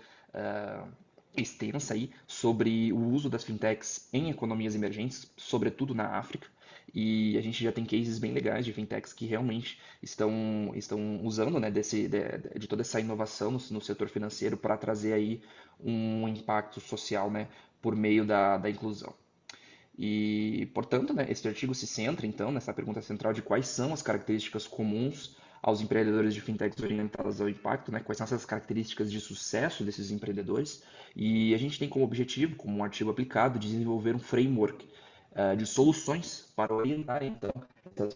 extensa aí sobre o uso das fintechs em economias emergentes, sobretudo na África. E a gente já tem cases bem legais de fintechs que realmente estão usando, né, de toda essa inovação no setor financeiro para trazer aí um impacto social, né, por meio da inclusão. E, portanto, né, esse artigo se centra, então, nessa pergunta central de quais são as características comuns aos empreendedores de fintechs orientadas ao impacto, né, quais são essas características de sucesso desses empreendedores. E a gente tem como objetivo, como um artigo aplicado, desenvolver um framework de soluções para orientar, então, essas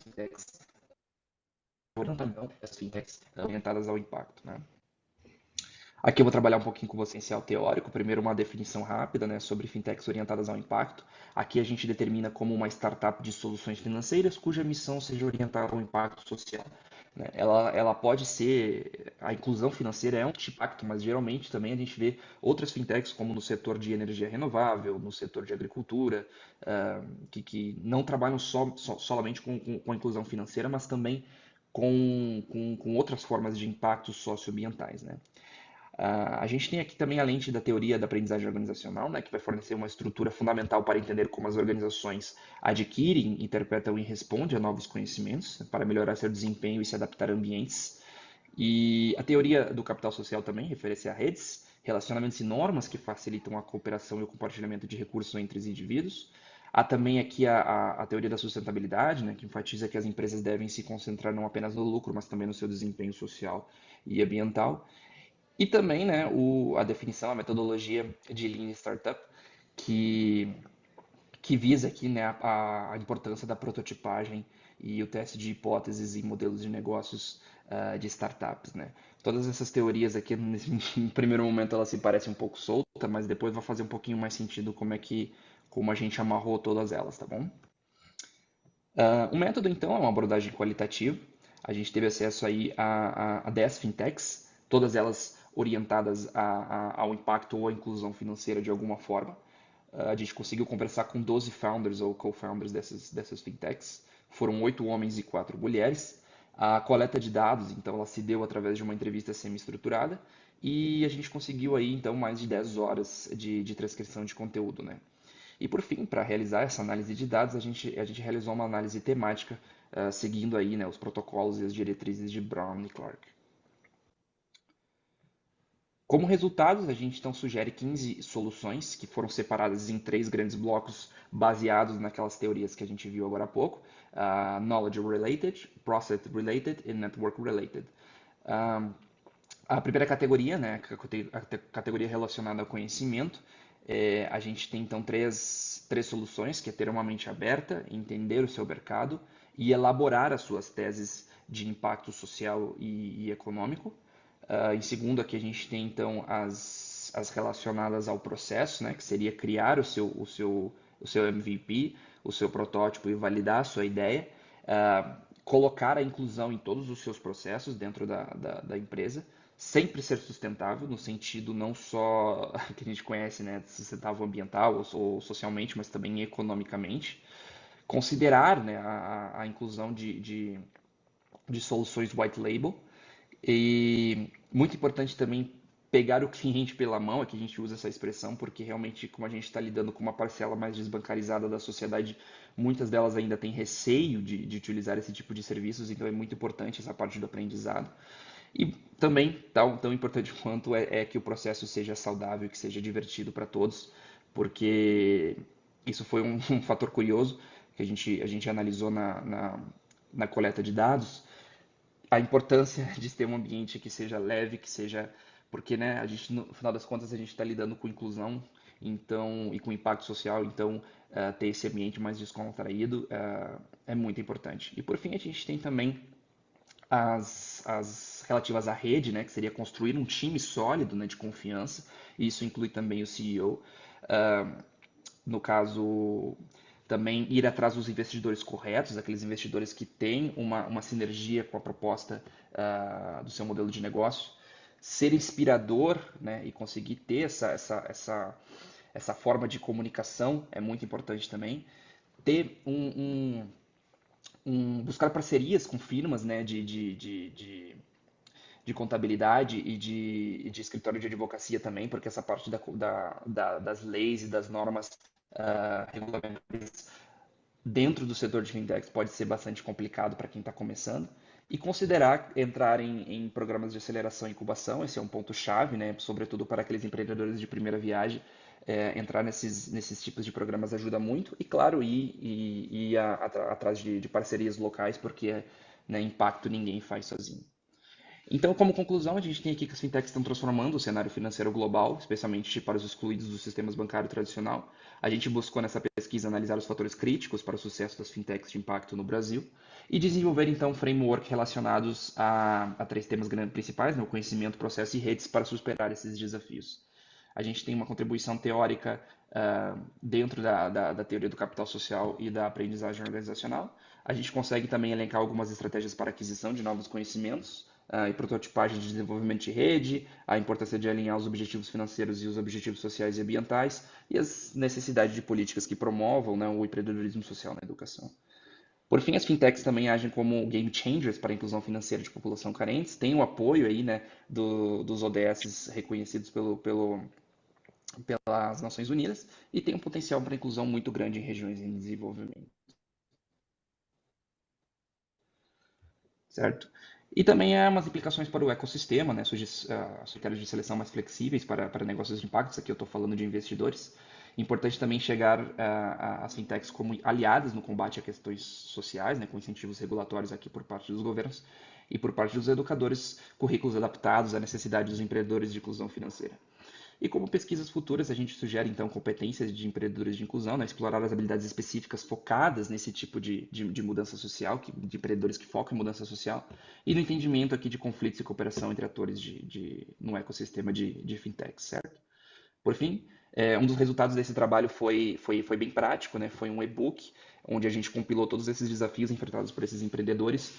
fintechs orientadas ao impacto, né? Aqui eu vou trabalhar um pouquinho com o essencial teórico. Primeiro, uma definição rápida, né, sobre fintechs orientadas ao impacto. Aqui a gente determina como uma startup de soluções financeiras cuja missão seja orientada ao impacto social, né? Ela pode ser, a inclusão financeira é um tipo de impacto, mas geralmente também a gente vê outras fintechs, como no setor de energia renovável, no setor de agricultura, que não trabalham somente com a inclusão financeira, mas também com outras formas de impactos socioambientais, né? A gente tem aqui também a lente da teoria da aprendizagem organizacional, né, que vai fornecer uma estrutura fundamental para entender como as organizações adquirem, interpretam e respondem a novos conhecimentos, né, para melhorar seu desempenho e se adaptar a ambientes. E a teoria do capital social também refere-se a redes, relacionamentos e normas que facilitam a cooperação e o compartilhamento de recursos entre os indivíduos. Há também aqui a teoria da sustentabilidade, né, que enfatiza que as empresas devem se concentrar não apenas no lucro, mas também no seu desempenho social e ambiental. E também, né, a definição, a metodologia de Lean Startup, que que visa aqui, né, a importância da prototipagem e o teste de hipóteses e modelos de negócios de startups, né? Todas essas teorias aqui, em primeiro momento, elas se parecem um pouco soltas, mas depois vai fazer um pouquinho mais sentido como a gente amarrou todas elas, tá bom? O método, então, é uma abordagem qualitativa. A gente teve acesso aí a 10 fintechs, todas elas orientadas ao impacto ou à inclusão financeira de alguma forma. A gente conseguiu conversar com 12 founders ou co-founders dessas fintechs. Foram 8 homens e 4 mulheres. A coleta de dados, então, ela se deu através de uma entrevista semi-estruturada e a gente conseguiu aí, então, mais de 10 horas de transcrição de conteúdo, né? E por fim, para realizar essa análise de dados, a gente realizou uma análise temática, seguindo aí, né, os protocolos e as diretrizes de Brown e Clark. Como resultados, a gente então sugere 15 soluções que foram separadas em 3 grandes blocos baseados naquelas teorias que a gente viu agora há pouco: Knowledge Related, Process Related e Network Related. A primeira categoria, né, a categoria relacionada ao conhecimento, a gente tem então três soluções, que é ter uma mente aberta, entender o seu mercado e elaborar as suas teses de impacto social e econômico. Em segundo, aqui a gente tem então as relacionadas ao processo, né, que seria criar o seu MVP, o seu protótipo e validar a sua ideia, colocar a inclusão em todos os seus processos dentro da empresa, sempre ser sustentável, no sentido não só que a gente conhece, né, sustentável ambiental ou socialmente, mas também economicamente. Considerar, né, a inclusão de soluções white label. E muito importante também pegar o cliente pela mão, aqui a gente usa essa expressão porque realmente, como a gente está lidando com uma parcela mais desbancarizada da sociedade, muitas delas ainda têm receio de utilizar esse tipo de serviços, então é muito importante essa parte do aprendizado. E também, tão importante quanto é que o processo seja saudável, que seja divertido para todos, porque isso foi um fator curioso que a gente analisou na coleta de dados, a importância de ter um ambiente que seja leve, que seja... Porque, né, a gente, no final das contas, a gente está lidando com inclusão e com impacto social, então ter esse ambiente mais descontraído é muito importante. E, por fim, a gente tem também as relativas à rede, né, que seria construir um time sólido, né, de confiança, e isso inclui também o CEO. No caso, também ir atrás dos investidores corretos, aqueles investidores que têm uma sinergia com a proposta do seu modelo de negócio, ser inspirador, né, e conseguir ter essa forma de comunicação é muito importante também, ter buscar parcerias com firmas, né, de contabilidade e de escritório de advocacia também, porque essa parte das leis e das normas regulamentares dentro do setor de fintechs pode ser bastante complicado para quem está começando. E considerar entrar em programas de aceleração e incubação, esse é um ponto-chave, né, sobretudo para aqueles empreendedores de primeira viagem. Entrar nesses tipos de programas ajuda muito. E, claro, ir atrás de parcerias locais, porque né, impacto ninguém faz sozinho. Então, como conclusão, a gente tem aqui que as fintechs estão transformando o cenário financeiro global, especialmente para os excluídos dos sistemas bancário tradicional. A gente buscou nessa pesquisa analisar os fatores críticos para o sucesso das fintechs de impacto no Brasil e desenvolver, então, framework relacionados a 3 temas principais, né, o conhecimento, processo e redes, para superar esses desafios. A gente tem uma contribuição teórica dentro da teoria do capital social e da aprendizagem organizacional. A gente consegue também elencar algumas estratégias para aquisição de novos conhecimentos, e prototipagem de desenvolvimento de rede, a importância de alinhar os objetivos financeiros e os objetivos sociais e ambientais, e as necessidades de políticas que promovam, né, o empreendedorismo social na educação. Por fim, as fintechs também agem como game changers para a inclusão financeira de população carentes, tem o apoio aí, né, dos ODS reconhecidos pelas Nações Unidas e tem um potencial para inclusão muito grande em regiões em desenvolvimento. Certo? E também há umas implicações para o ecossistema, né? Surge critérios de seleção mais flexíveis para negócios de impactos. Aqui eu estou falando de investidores. Importante também chegar às fintechs como aliadas no combate a questões sociais, né? Com incentivos regulatórios aqui por parte dos governos e por parte dos educadores, currículos adaptados à necessidade dos empreendedores de inclusão financeira. E como pesquisas futuras, a gente sugere, então, competências de empreendedores de inclusão, né? Explorar as habilidades específicas focadas nesse tipo de mudança social, de empreendedores que focam em mudança social, e no entendimento aqui de conflitos e cooperação entre atores no ecossistema de fintechs, certo? Por fim, um dos resultados desse trabalho foi bem prático, né? Foi um e-book onde a gente compilou todos esses desafios enfrentados por esses empreendedores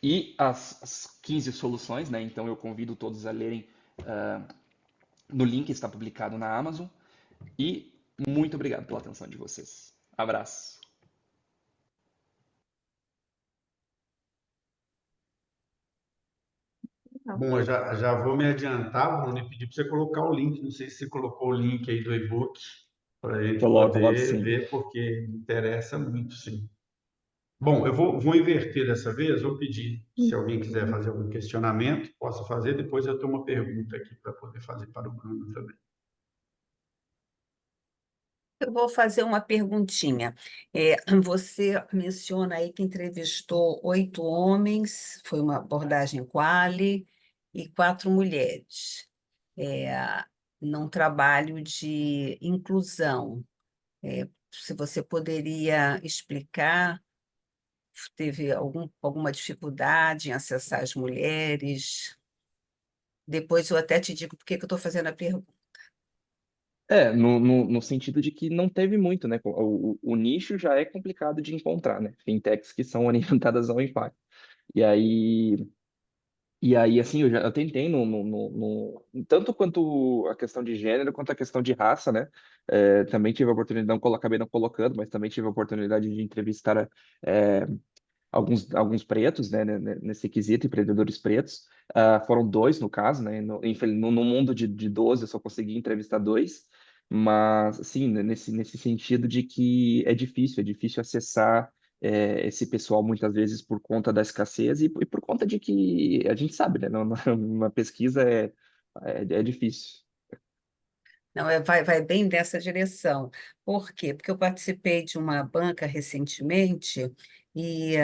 e as 15 soluções, né? Então eu convido todos a lerem no link que está publicado na Amazon. E muito obrigado pela atenção de vocês. Abraço. Bom, eu já vou me adiantar, Bruno, e pedir para você colocar o link. Não sei se você colocou o link aí do e-book para a gente Coloco poder sim. ver, porque me interessa muito, sim. Bom, eu vou inverter dessa vez. Vou pedir, se alguém quiser fazer algum questionamento, possa fazer. Depois eu tenho uma pergunta aqui para poder fazer para o Bruno também. Eu vou fazer uma perguntinha. Você menciona aí que entrevistou 8 homens, foi uma abordagem quali, e 4 mulheres, é, num trabalho de inclusão. Se você poderia explicar, teve alguma dificuldade em acessar as mulheres? Depois eu até te digo por que que eu estou fazendo a pergunta. No sentido de que não teve muito, né? O nicho já é complicado de encontrar, né? Fintechs que são orientadas ao impacto. E aí, assim, eu tentei tanto quanto a questão de gênero, quanto a questão de raça, né? Também tive a oportunidade, acabei não colocando, mas também tive a oportunidade de entrevistar é, alguns pretos, né, nesse quesito, empreendedores pretos. Foram 2 no caso, né? No mundo de 12 eu só consegui entrevistar 2, mas sim, né, nesse sentido de que é difícil acessar esse pessoal muitas vezes por conta da escassez e por conta de que a gente sabe, né? Na pesquisa é difícil. Não, vai bem nessa direção. Por quê? Porque eu participei de uma banca recentemente e,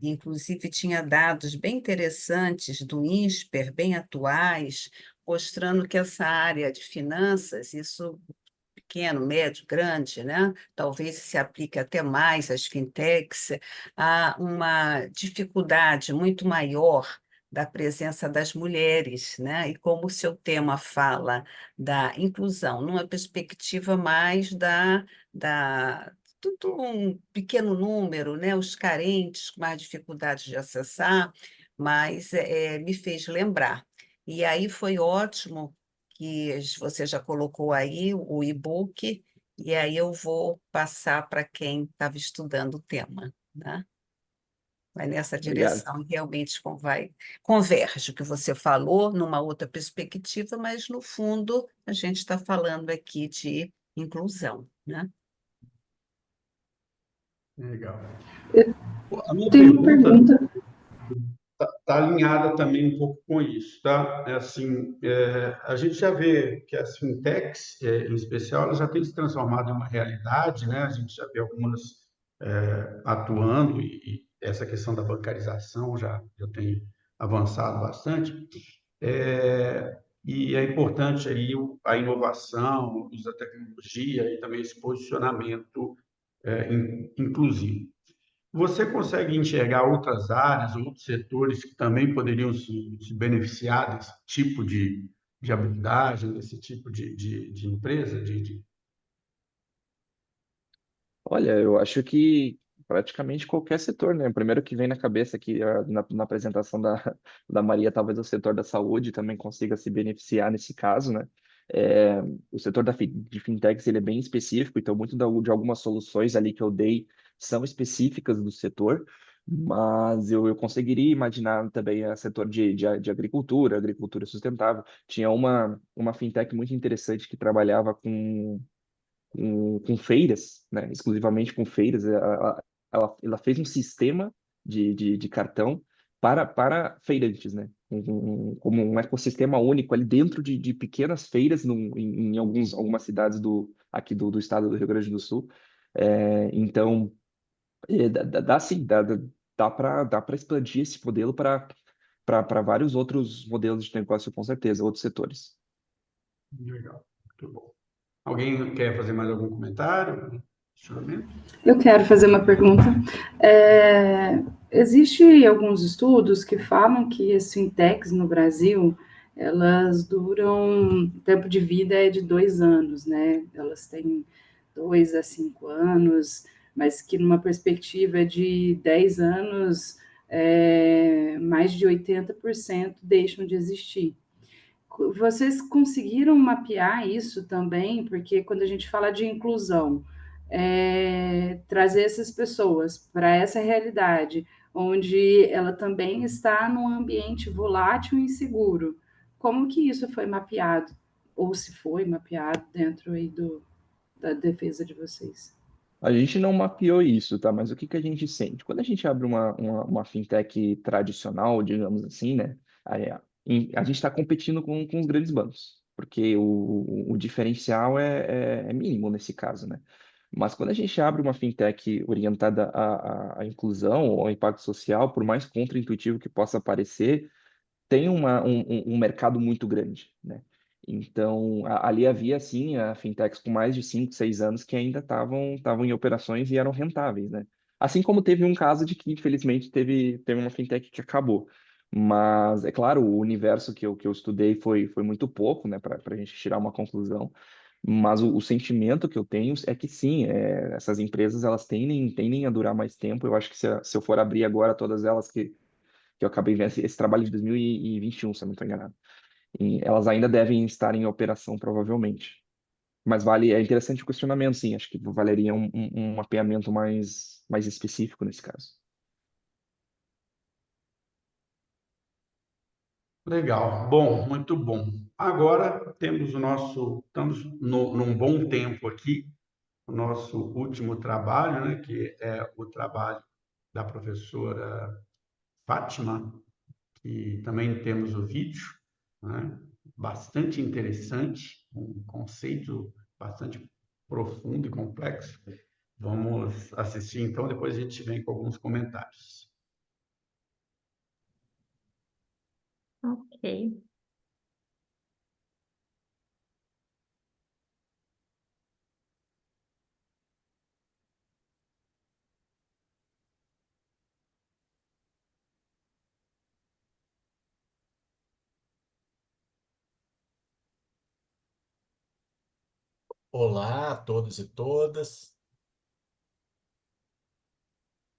inclusive, tinha dados bem interessantes do INSPER, bem atuais, mostrando que essa área de finanças, isso pequeno, médio, grande, né? Talvez se aplique até mais às fintechs, há uma dificuldade muito maior da presença das mulheres, né? E como o seu tema fala da inclusão, numa perspectiva mais do um pequeno número, né? Os carentes com mais dificuldades de acessar, mas me fez lembrar. E aí foi ótimo que você já colocou aí o e-book, e aí eu vou passar para quem estava estudando o tema, né? Vai nessa Obrigado. direção, realmente converge o que você falou numa outra perspectiva, mas no fundo a gente está falando aqui de inclusão, né? Legal. Eu A minha tenho uma pergunta pergunta. está alinhada também um pouco com isso, tá? É assim, a gente já vê que as fintechs, em especial, elas já têm se transformado em uma realidade, né? A gente já vê algumas atuando e essa questão da bancarização já tem avançado bastante. E é importante aí a inovação, o uso da tecnologia e também esse posicionamento inclusivo. Você consegue enxergar outras áreas, outros setores que também poderiam se beneficiar desse tipo de abordagem, desse tipo de empresa? Olha, eu acho que praticamente qualquer setor, né? O primeiro que vem na cabeça aqui na apresentação da Maria, talvez o setor da saúde também consiga se beneficiar nesse caso, né? O setor de fintechs ele é bem específico, então muito de algumas soluções ali que eu dei são específicas do setor, mas eu conseguiria imaginar também o setor de agricultura sustentável. Tinha uma fintech muito interessante que trabalhava com feiras, né? Exclusivamente com feiras. Ela fez um sistema de cartão para feirantes, né? Como um ecossistema único ali dentro de pequenas feiras em algumas cidades aqui do estado do Rio Grande do Sul. Então, dá sim, dá para expandir esse modelo para vários outros modelos de negócio, com certeza, outros setores. Legal. Muito bom. Alguém quer fazer mais algum comentário? Questionamento? Eu quero fazer uma pergunta. Existe alguns estudos que falam que as fintechs no Brasil, elas duram, o tempo de vida é de 2 anos, né? Elas têm 2 a 5 anos, mas que numa perspectiva de 10 anos, mais de 80% deixam de existir. Vocês conseguiram mapear isso também? Porque quando a gente fala de inclusão, trazer essas pessoas para essa realidade, onde ela também está num ambiente volátil e inseguro, como que isso foi mapeado? Ou se foi mapeado dentro aí da defesa de vocês? A gente não mapeou isso, tá? Mas o que que a gente sente? Quando a gente abre uma fintech tradicional, digamos assim, né? A gente está competindo com os grandes bancos, porque o diferencial é mínimo nesse caso, né? Mas quando a gente abre uma fintech orientada à inclusão ou ao impacto social, por mais contraintuitivo que possa parecer, tem um mercado muito grande, né? Então, ali havia, sim, a fintechs com mais de 5, 6 anos que ainda estavam em operações e eram rentáveis, né? Assim como teve um caso de que, infelizmente, teve uma fintech que acabou. Mas, é claro, o universo que eu estudei foi muito pouco, né, para a gente tirar uma conclusão. Mas o sentimento que eu tenho é que, sim, essas empresas, elas tendem a durar mais tempo. Eu acho que se eu for abrir agora todas elas que eu acabei vendo esse trabalho de 2021, se eu não estou enganado. E elas ainda devem estar em operação, provavelmente. Mas é interessante o questionamento, sim. Acho que valeria um mapeamento mais específico nesse caso. Legal. Bom, muito bom. Agora estamos num bom tempo aqui, o nosso último trabalho, né, que é o trabalho da professora Fátima, que também temos o vídeo, né, bastante interessante, um conceito bastante profundo e complexo. Vamos assistir, então, depois a gente vem com alguns comentários. Ok. Olá a todos e todas.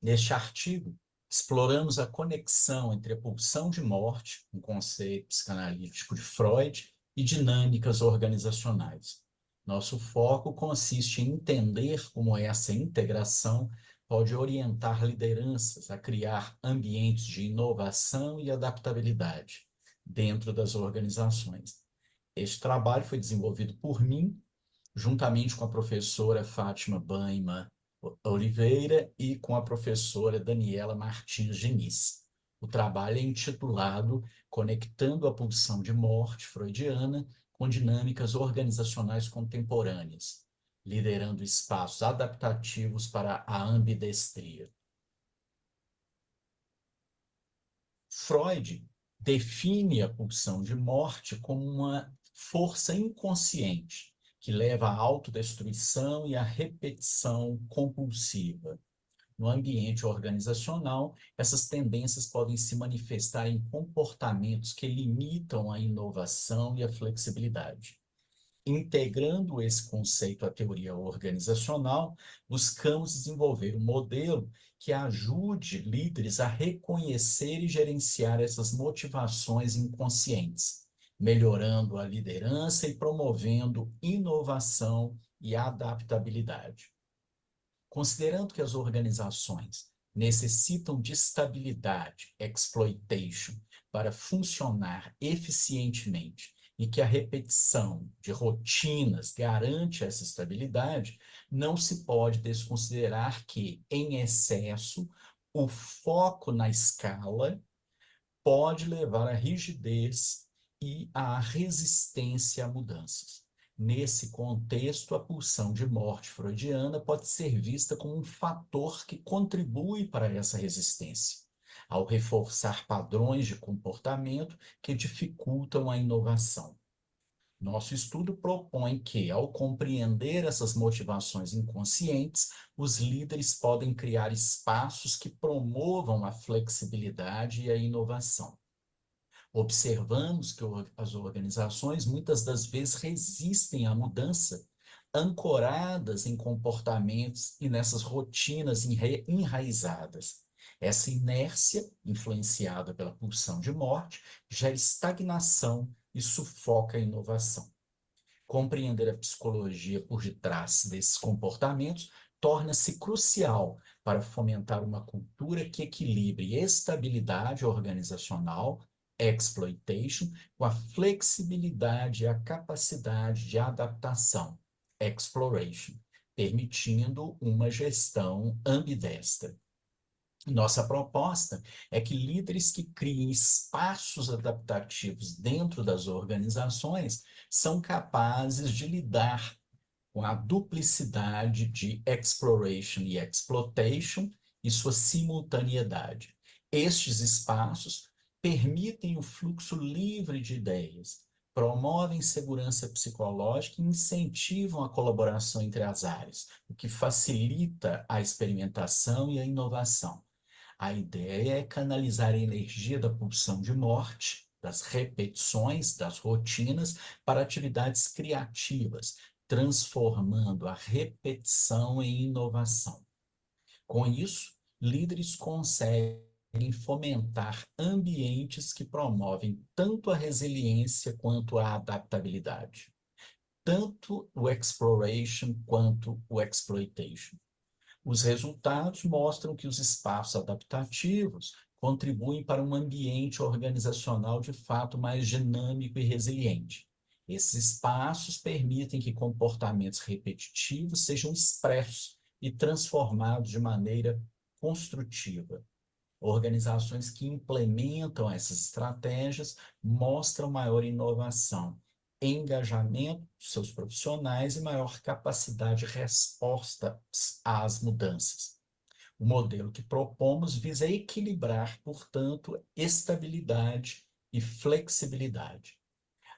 Neste artigo, exploramos a conexão entre a pulsão de morte, um conceito psicanalítico de Freud, e dinâmicas organizacionais. Nosso foco consiste em entender como essa integração pode orientar lideranças a criar ambientes de inovação e adaptabilidade dentro das organizações. Este trabalho foi desenvolvido por mim juntamente com a professora Fátima Banima Oliveira e com a professora Daniela Martins Diniz. O trabalho é intitulado Conectando a Pulsão de Morte Freudiana com Dinâmicas Organizacionais Contemporâneas, liderando espaços adaptativos para a ambidestria. Freud define a pulsão de morte como uma força inconsciente que leva à autodestruição e à repetição compulsiva. No ambiente organizacional, essas tendências podem se manifestar em comportamentos que limitam a inovação e a flexibilidade. Integrando esse conceito à teoria organizacional, buscamos desenvolver um modelo que ajude líderes a reconhecer e gerenciar essas motivações inconscientes, melhorando a liderança e promovendo inovação e adaptabilidade. Considerando que as organizações necessitam de estabilidade, exploitation, para funcionar eficientemente e que a repetição de rotinas garante essa estabilidade, não se pode desconsiderar que, em excesso, o foco na escala pode levar à rigidez e à resistência a mudanças. Nesse contexto, a pulsão de morte freudiana pode ser vista como um fator que contribui para essa resistência, ao reforçar padrões de comportamento que dificultam a inovação. Nosso estudo propõe que, ao compreender essas motivações inconscientes, os líderes podem criar espaços que promovam a flexibilidade e a inovação. Observamos que as organizações muitas das vezes resistem à mudança, ancoradas em comportamentos e nessas rotinas enraizadas. Essa inércia, influenciada pela pulsão de morte, gera estagnação e sufoca a inovação. Compreender a psicologia por detrás desses comportamentos torna-se crucial para fomentar uma cultura que equilibre estabilidade organizacional, exploitation, com a flexibilidade e a capacidade de adaptação, exploration, permitindo uma gestão ambidestra. Nossa proposta é que líderes que criem espaços adaptativos dentro das organizações são capazes de lidar com a duplicidade de exploration e exploitation e sua simultaneidade. Estes espaços permitem o fluxo livre de ideias, promovem segurança psicológica e incentivam a colaboração entre as áreas, o que facilita a experimentação e a inovação. A ideia é canalizar a energia da pulsão de morte, das repetições, das rotinas, para atividades criativas, transformando a repetição em inovação. Com isso, líderes conseguem fomentar ambientes que promovem tanto a resiliência quanto a adaptabilidade, tanto o exploration quanto o exploitation. Os resultados mostram que os espaços adaptativos contribuem para um ambiente organizacional de fato mais dinâmico e resiliente. Esses espaços permitem que comportamentos repetitivos sejam expressos e transformados de maneira construtiva. Organizações que implementam essas estratégias mostram maior inovação, engajamento dos seus profissionais e maior capacidade de resposta às mudanças. O modelo que propomos visa equilibrar, portanto, estabilidade e flexibilidade.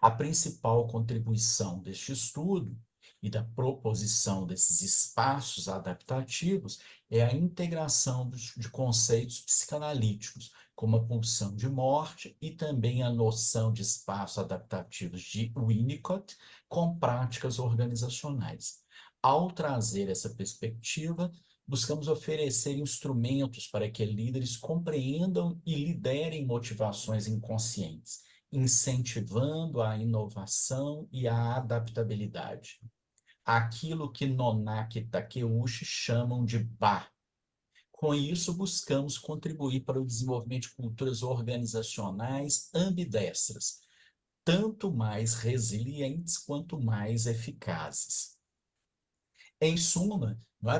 A principal contribuição deste estudo e da proposição desses espaços adaptativos é a integração de conceitos psicanalíticos, como a pulsão de morte e também a noção de espaços adaptativos de Winnicott com práticas organizacionais. Ao trazer essa perspectiva, buscamos oferecer instrumentos para que líderes compreendam e liderem motivações inconscientes, incentivando a inovação e a adaptabilidade. Aquilo que Nonaki e Takeuchi chamam de Ba. Com isso, buscamos contribuir para o desenvolvimento de culturas organizacionais ambidestras, tanto mais resilientes quanto mais eficazes. Em suma,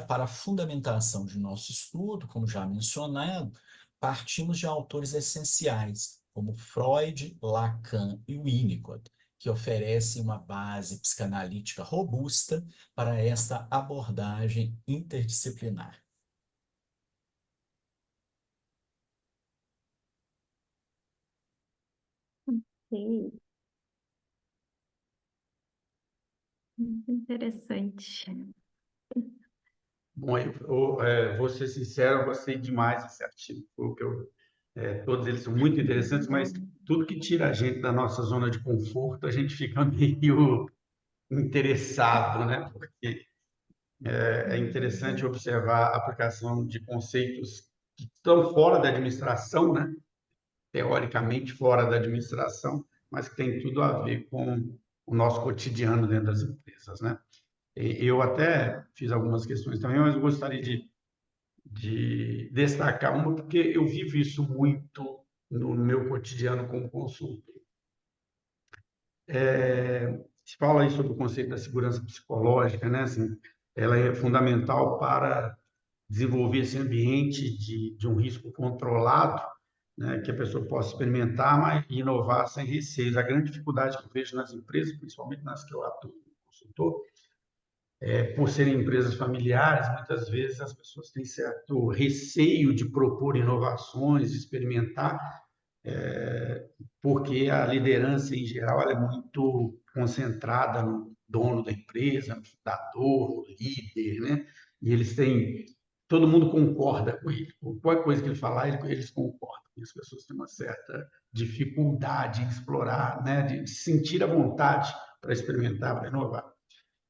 para a fundamentação de nosso estudo, como já mencionado, partimos de autores essenciais, como Freud, Lacan e Winnicott, que oferecem uma base psicanalítica robusta para esta abordagem interdisciplinar. Ok. Muito interessante. Bom, vou ser sincero, eu gostei demais desse artigo, porque todos eles são muito interessantes, mas tudo que tira a gente da nossa zona de conforto, a gente fica meio interessado, né? Porque é interessante observar a aplicação de conceitos que estão fora da administração, né? Teoricamente fora da administração, mas que tem tudo a ver com o nosso cotidiano dentro das empresas, né? Eu até fiz algumas questões também, mas eu gostaria de destacar uma, porque eu vivo isso muito no meu cotidiano como consultor. Se fala aí sobre o conceito da segurança psicológica, né? Assim, ela é fundamental para desenvolver esse ambiente de um risco controlado, né? Que a pessoa possa experimentar e inovar sem receios. A grande dificuldade que eu vejo nas empresas, principalmente nas que eu atuo como consultor, por serem empresas familiares, muitas vezes as pessoas têm certo receio de propor inovações, de experimentar, porque a liderança, em geral, ela é muito concentrada no dono da empresa, no fundador, no líder, né? E eles têm, todo mundo concorda com ele. Qualquer coisa que ele falar, eles concordam. E as pessoas têm uma certa dificuldade em explorar, né? De sentir a vontade para experimentar, para inovar.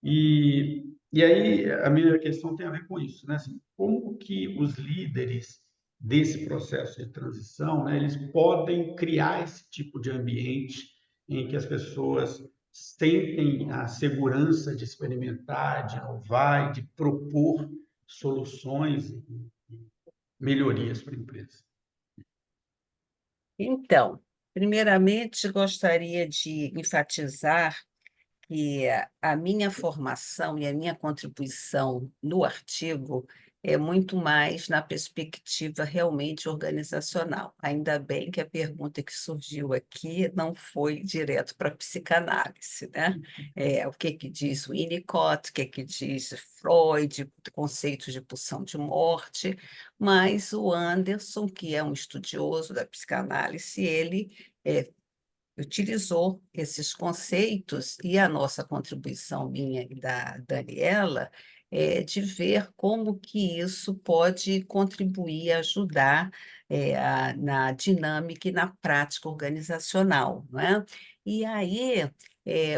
E aí a minha questão tem a ver com isso, né? Assim, como que os líderes desse processo de transição, né, eles podem criar esse tipo de ambiente em que as pessoas sentem a segurança de experimentar, de inovar, de propor soluções e melhorias para a empresa. Então, primeiramente, gostaria de enfatizar que a minha formação e a minha contribuição no artigo é muito mais na perspectiva realmente organizacional. Ainda bem que a pergunta que surgiu aqui não foi direto para a psicanálise, né? O que diz Winnicott, o que diz Freud, conceitos de pulsão de morte, mas o Anderson, que é um estudioso da psicanálise, ele utilizou esses conceitos e a nossa contribuição, minha e da Daniela, é de ver como que isso pode contribuir, ajudar na dinâmica e na prática organizacional, não é? E aí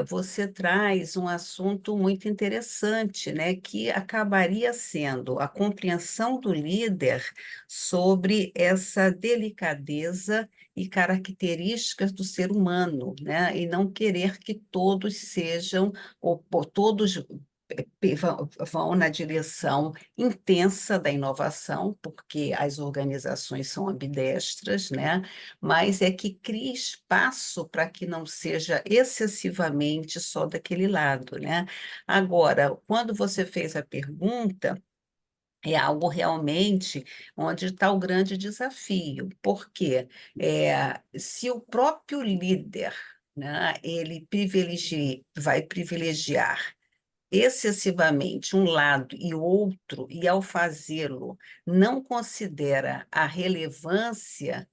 você traz um assunto muito interessante, né, que acabaria sendo a compreensão do líder sobre essa delicadeza e características do ser humano, né? E não querer que todos sejam, ou todos vão na direção intensa da inovação, porque as organizações são ambidestras, né? Mas é que crie espaço para que não seja excessivamente só daquele lado, né? Agora, quando você fez a pergunta, é algo realmente onde está o grande desafio, porque se o próprio líder, né, ele vai privilegiar excessivamente um lado e outro, e ao não considera a relevância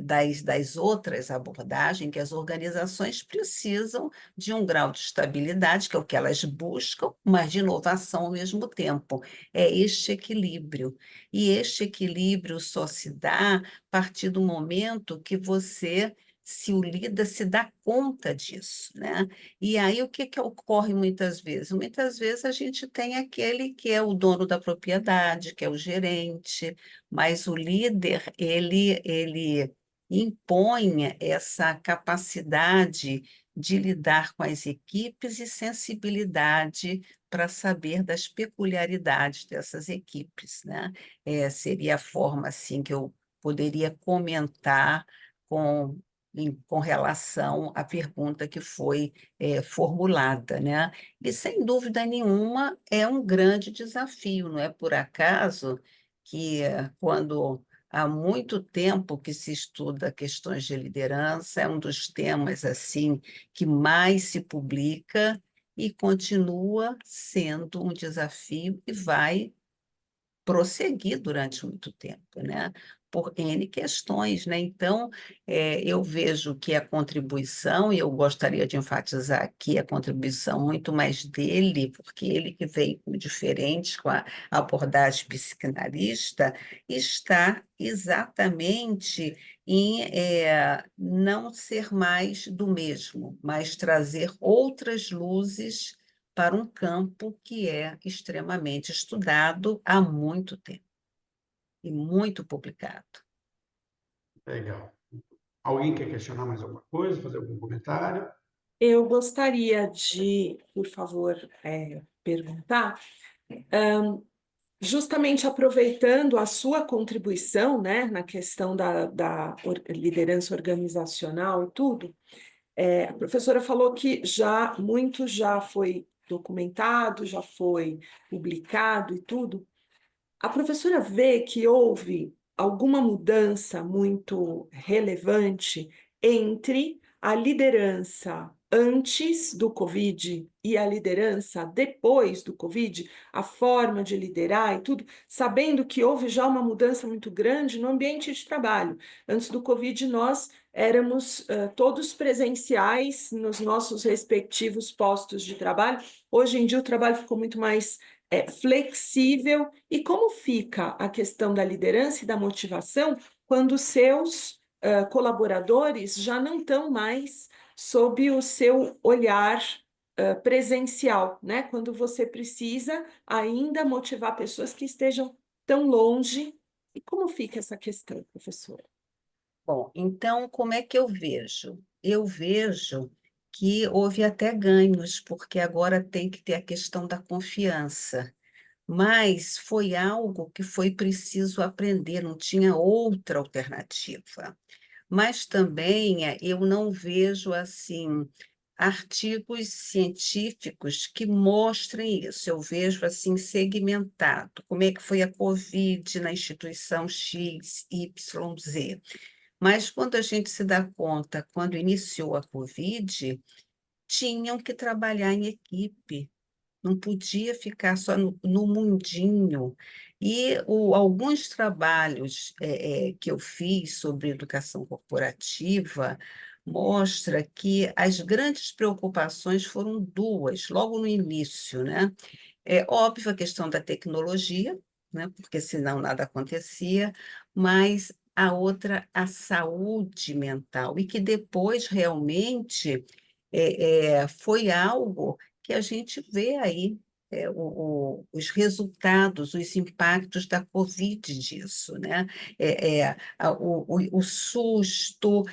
das outras abordagens, que as organizações precisam de um grau de estabilidade, que é o que elas buscam, mas de inovação ao mesmo tempo. É este equilíbrio. E este equilíbrio só se dá a partir do momento que o líder se dá conta disso, né? E aí o que ocorre muitas vezes? Muitas vezes a gente tem aquele que é o dono da propriedade, que é o gerente, mas o líder, ele impõe essa capacidade de lidar com as equipes e sensibilidade para saber das peculiaridades dessas equipes, né? Seria a forma assim que eu poderia comentar com com relação à pergunta que foi formulada, né? E, sem dúvida nenhuma, é um grande desafio, não é por acaso que, quando há muito tempo que se estuda questões de liderança, é um dos temas assim que mais se publica e continua sendo um desafio e vai prosseguir durante muito tempo, né? Por N questões, né? Então, eu vejo que a contribuição, e eu gostaria de enfatizar aqui a contribuição muito mais dele, porque ele que veio diferente com a abordagem psicanalista, está exatamente em não ser mais do mesmo, mas trazer outras luzes para um campo que é extremamente estudado há muito tempo e muito publicado. Legal. Alguém quer questionar mais alguma coisa, fazer algum comentário? Eu gostaria de, por favor, perguntar, justamente aproveitando a sua contribuição, né, na questão da liderança organizacional e tudo, a professora falou que muito já foi documentado, já foi publicado e tudo. A professora vê que houve alguma mudança muito relevante entre a liderança antes do Covid e a liderança depois do Covid, a forma de liderar e tudo, sabendo que houve já uma mudança muito grande no ambiente de trabalho. Antes do Covid, nós éramos todos presenciais nos nossos respectivos postos de trabalho. Hoje em dia, o trabalho ficou muito mais flexível. E como fica a questão da liderança e da motivação quando seus colaboradores já não estão mais sob o seu olhar presencial, né? Quando você precisa ainda motivar pessoas que estejam tão longe. E como fica essa questão, professora? Bom, então, como é que eu vejo? Eu vejo que houve até ganhos, porque agora tem que ter a questão da confiança. Mas foi algo que foi preciso aprender, não tinha outra alternativa. Mas também eu não vejo assim artigos científicos que mostrem isso. Eu vejo assim segmentado. Como é que foi a Covid na instituição X, Y, Z? Mas quando a gente se dá conta, quando iniciou a Covid, tinham que trabalhar em equipe, não podia ficar só no mundinho. E alguns trabalhos que eu fiz sobre educação corporativa mostra que as grandes preocupações foram duas, logo no início, né? É óbvio a questão da tecnologia, né? Porque senão nada acontecia, mas a outra, a saúde mental, e que depois realmente foi algo que a gente vê aí os resultados, os impactos da Covid disso, né? O susto,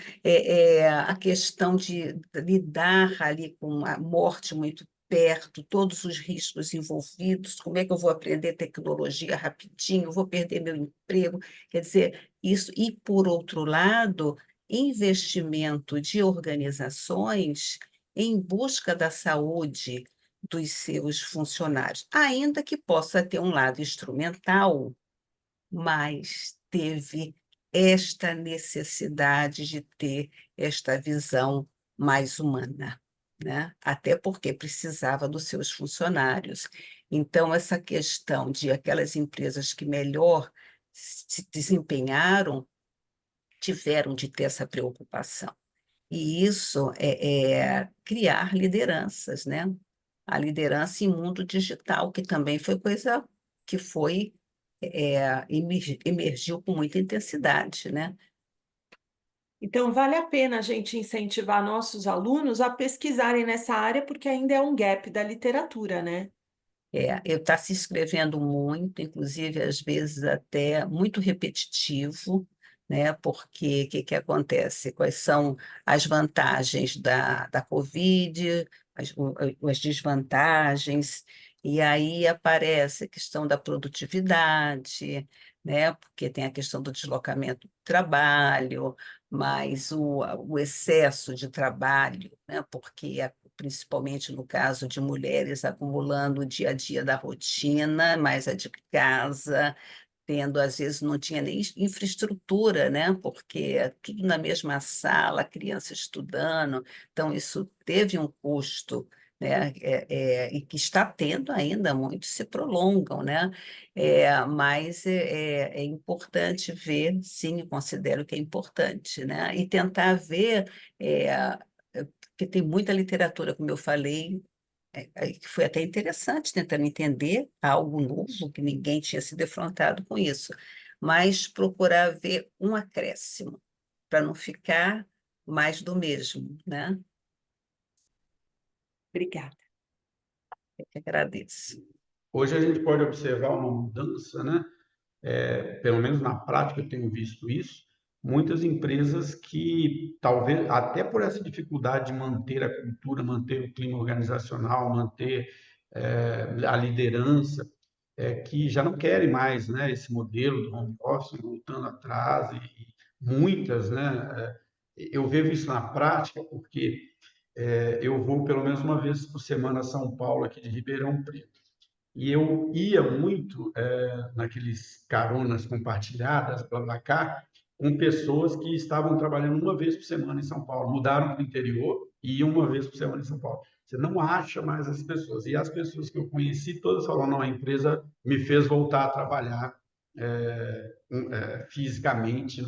a questão de lidar ali com a morte muito perto, todos os riscos envolvidos, como é que eu vou aprender tecnologia rapidinho, vou perder meu emprego, quer dizer, isso, e por outro lado, investimento de organizações em busca da saúde dos seus funcionários, ainda que possa ter um lado instrumental, mas teve esta necessidade de ter esta visão mais humana, né? Até porque precisava dos seus funcionários. Então, essa questão de aquelas empresas que melhor se desempenharam tiveram de ter essa preocupação. E isso é criar lideranças, né? A liderança em mundo digital, que também foi coisa que emergiu com muita intensidade, né? Então, vale a pena a gente incentivar nossos alunos a pesquisarem nessa área, porque ainda é um gap da literatura, né? Eu está se escrevendo muito, inclusive, às vezes até muito repetitivo, né? Porque o que acontece? Quais são as vantagens da Covid, as desvantagens, e aí aparece a questão da produtividade, né? Porque tem a questão do deslocamento do trabalho, mas o excesso de trabalho, né? Porque principalmente no caso de mulheres acumulando o dia a dia da rotina, mais a de casa, tendo, às vezes, não tinha nem infraestrutura, né? Porque é tudo na mesma sala, criança estudando, então isso teve um custo, né? E que está tendo ainda, muitos se prolongam, né? Mas é importante ver, sim, eu considero que é importante, né? E tentar ver, porque tem muita literatura, como eu falei, que foi até interessante tentando entender algo novo, que ninguém tinha se defrontado com isso, mas procurar ver um acréscimo, para não ficar mais do mesmo, né? Obrigada. Eu que agradeço. Hoje a gente pode observar uma mudança, né? Pelo menos na prática eu tenho visto isso, muitas empresas que talvez, até por essa dificuldade de manter a cultura, manter o clima organizacional, manter a liderança, que já não querem mais, né, esse modelo do home office, voltando atrás, e muitas, né, eu vejo isso na prática porque eu vou pelo menos uma vez por semana a São Paulo, aqui de Ribeirão Preto. E eu ia muito naqueles caronas compartilhadas, BlaBlaCar, com pessoas que estavam trabalhando uma vez por semana em São Paulo, mudaram para o interior e iam uma vez por semana em São Paulo. Você não acha mais as pessoas. E as pessoas que eu conheci, todas falaram, não, a empresa me fez voltar a trabalhar fisicamente.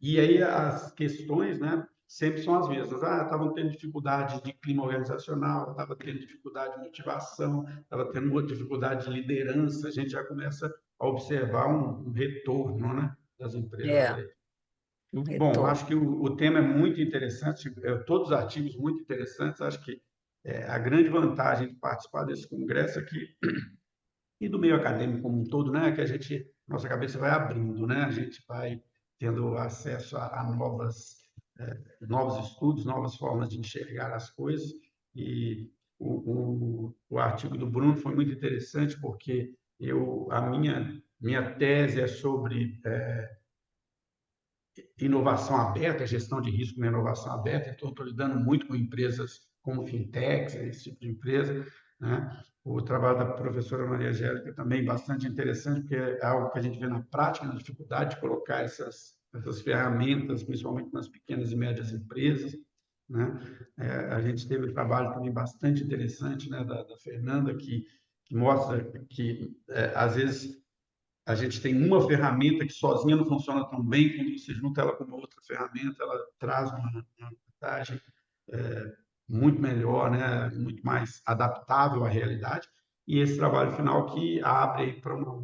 E aí as questões, né, sempre são as mesmas. Estavam tendo dificuldade de clima organizacional, estava tendo dificuldade de motivação, estava tendo uma dificuldade de liderança. A gente já começa a observar um retorno, né, das empresas É, aí. um Bom, acho retorno. que o tema é muito interessante, todos os artigos muito interessantes. Acho que a grande vantagem de participar desse congresso aqui e do meio acadêmico como um todo, né, é que nossa cabeça vai abrindo, né, a gente vai tendo acesso a novos estudos, novas formas de enxergar as coisas. E o artigo do Bruno foi muito interessante porque a minha tese é sobre inovação aberta, gestão de risco na inovação aberta. Então, estou lidando muito com empresas como fintechs, esse tipo de empresa, né? O trabalho da professora Maria Angélica também é bastante interessante, porque é algo que a gente vê na prática, na dificuldade de colocar essas ferramentas, principalmente nas pequenas e médias empresas, né? A gente teve um trabalho também bastante interessante, né, da Fernanda, que mostra que, às vezes, a gente tem uma ferramenta que sozinha não funciona tão bem. Quando você junta ela com uma outra ferramenta, ela traz uma vantagem muito melhor, né? Muito mais adaptável à realidade. E esse trabalho final que abre para uma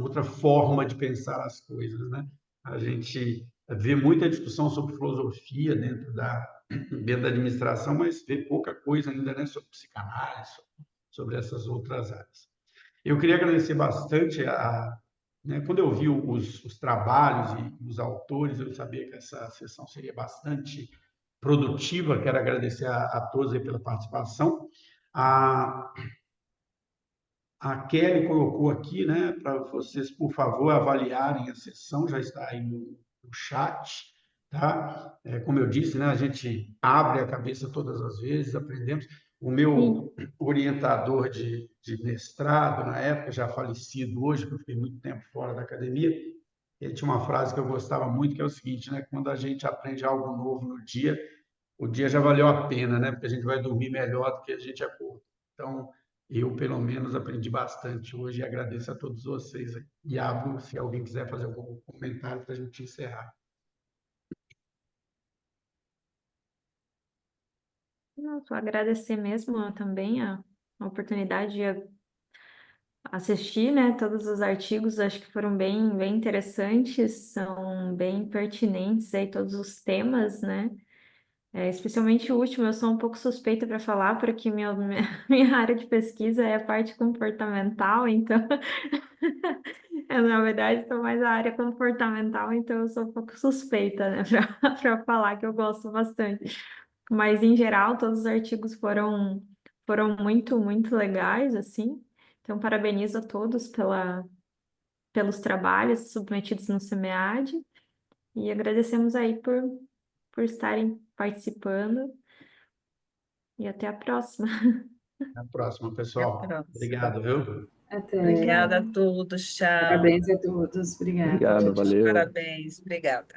outra forma de pensar as coisas, né? A gente vê muita discussão sobre filosofia dentro da administração, mas vê pouca coisa ainda, né, sobre psicanálise, sobre essas outras áreas. Eu queria agradecer bastante né, quando eu vi os trabalhos e os autores, eu sabia que essa sessão seria bastante produtiva. Quero agradecer a todos aí pela participação. A, a Kelly colocou aqui, né, para vocês, por favor, avaliarem a sessão, já está aí no chat, tá? Como eu disse, né, a gente abre a cabeça todas as vezes, aprendemos. O Sim. meu orientador de mestrado, na época, já falecido hoje, porque eu fiquei muito tempo fora da academia, ele tinha uma frase que eu gostava muito, que é o seguinte, né, quando a gente aprende algo novo no dia, o dia já valeu a pena, né, porque a gente vai dormir melhor do que a gente acorda. Então, eu, pelo menos, aprendi bastante hoje e agradeço a todos vocês. E abro, se alguém quiser fazer algum comentário para a gente encerrar. Não, só agradecer mesmo também a oportunidade de assistir, né, todos os artigos. Acho que foram bem interessantes, são bem pertinentes aí todos os temas, né? Especialmente o último, eu sou um pouco suspeita para falar, porque minha área de pesquisa é a parte comportamental, então eu, na verdade, estou mais na área comportamental, então eu sou um pouco suspeita, né, para falar que eu gosto bastante. Mas, em geral, todos os artigos foram muito legais, assim. Então, parabenizo a todos pelos trabalhos submetidos no SEMEAD e agradecemos aí por estarem participando e até a próxima. Até a próxima, Até a pessoal. próxima. Obrigado, viu? Até. Obrigada a todos. Tchau. Parabéns a todos. Obrigada. Obrigado, Todos, valeu. parabéns. Obrigada.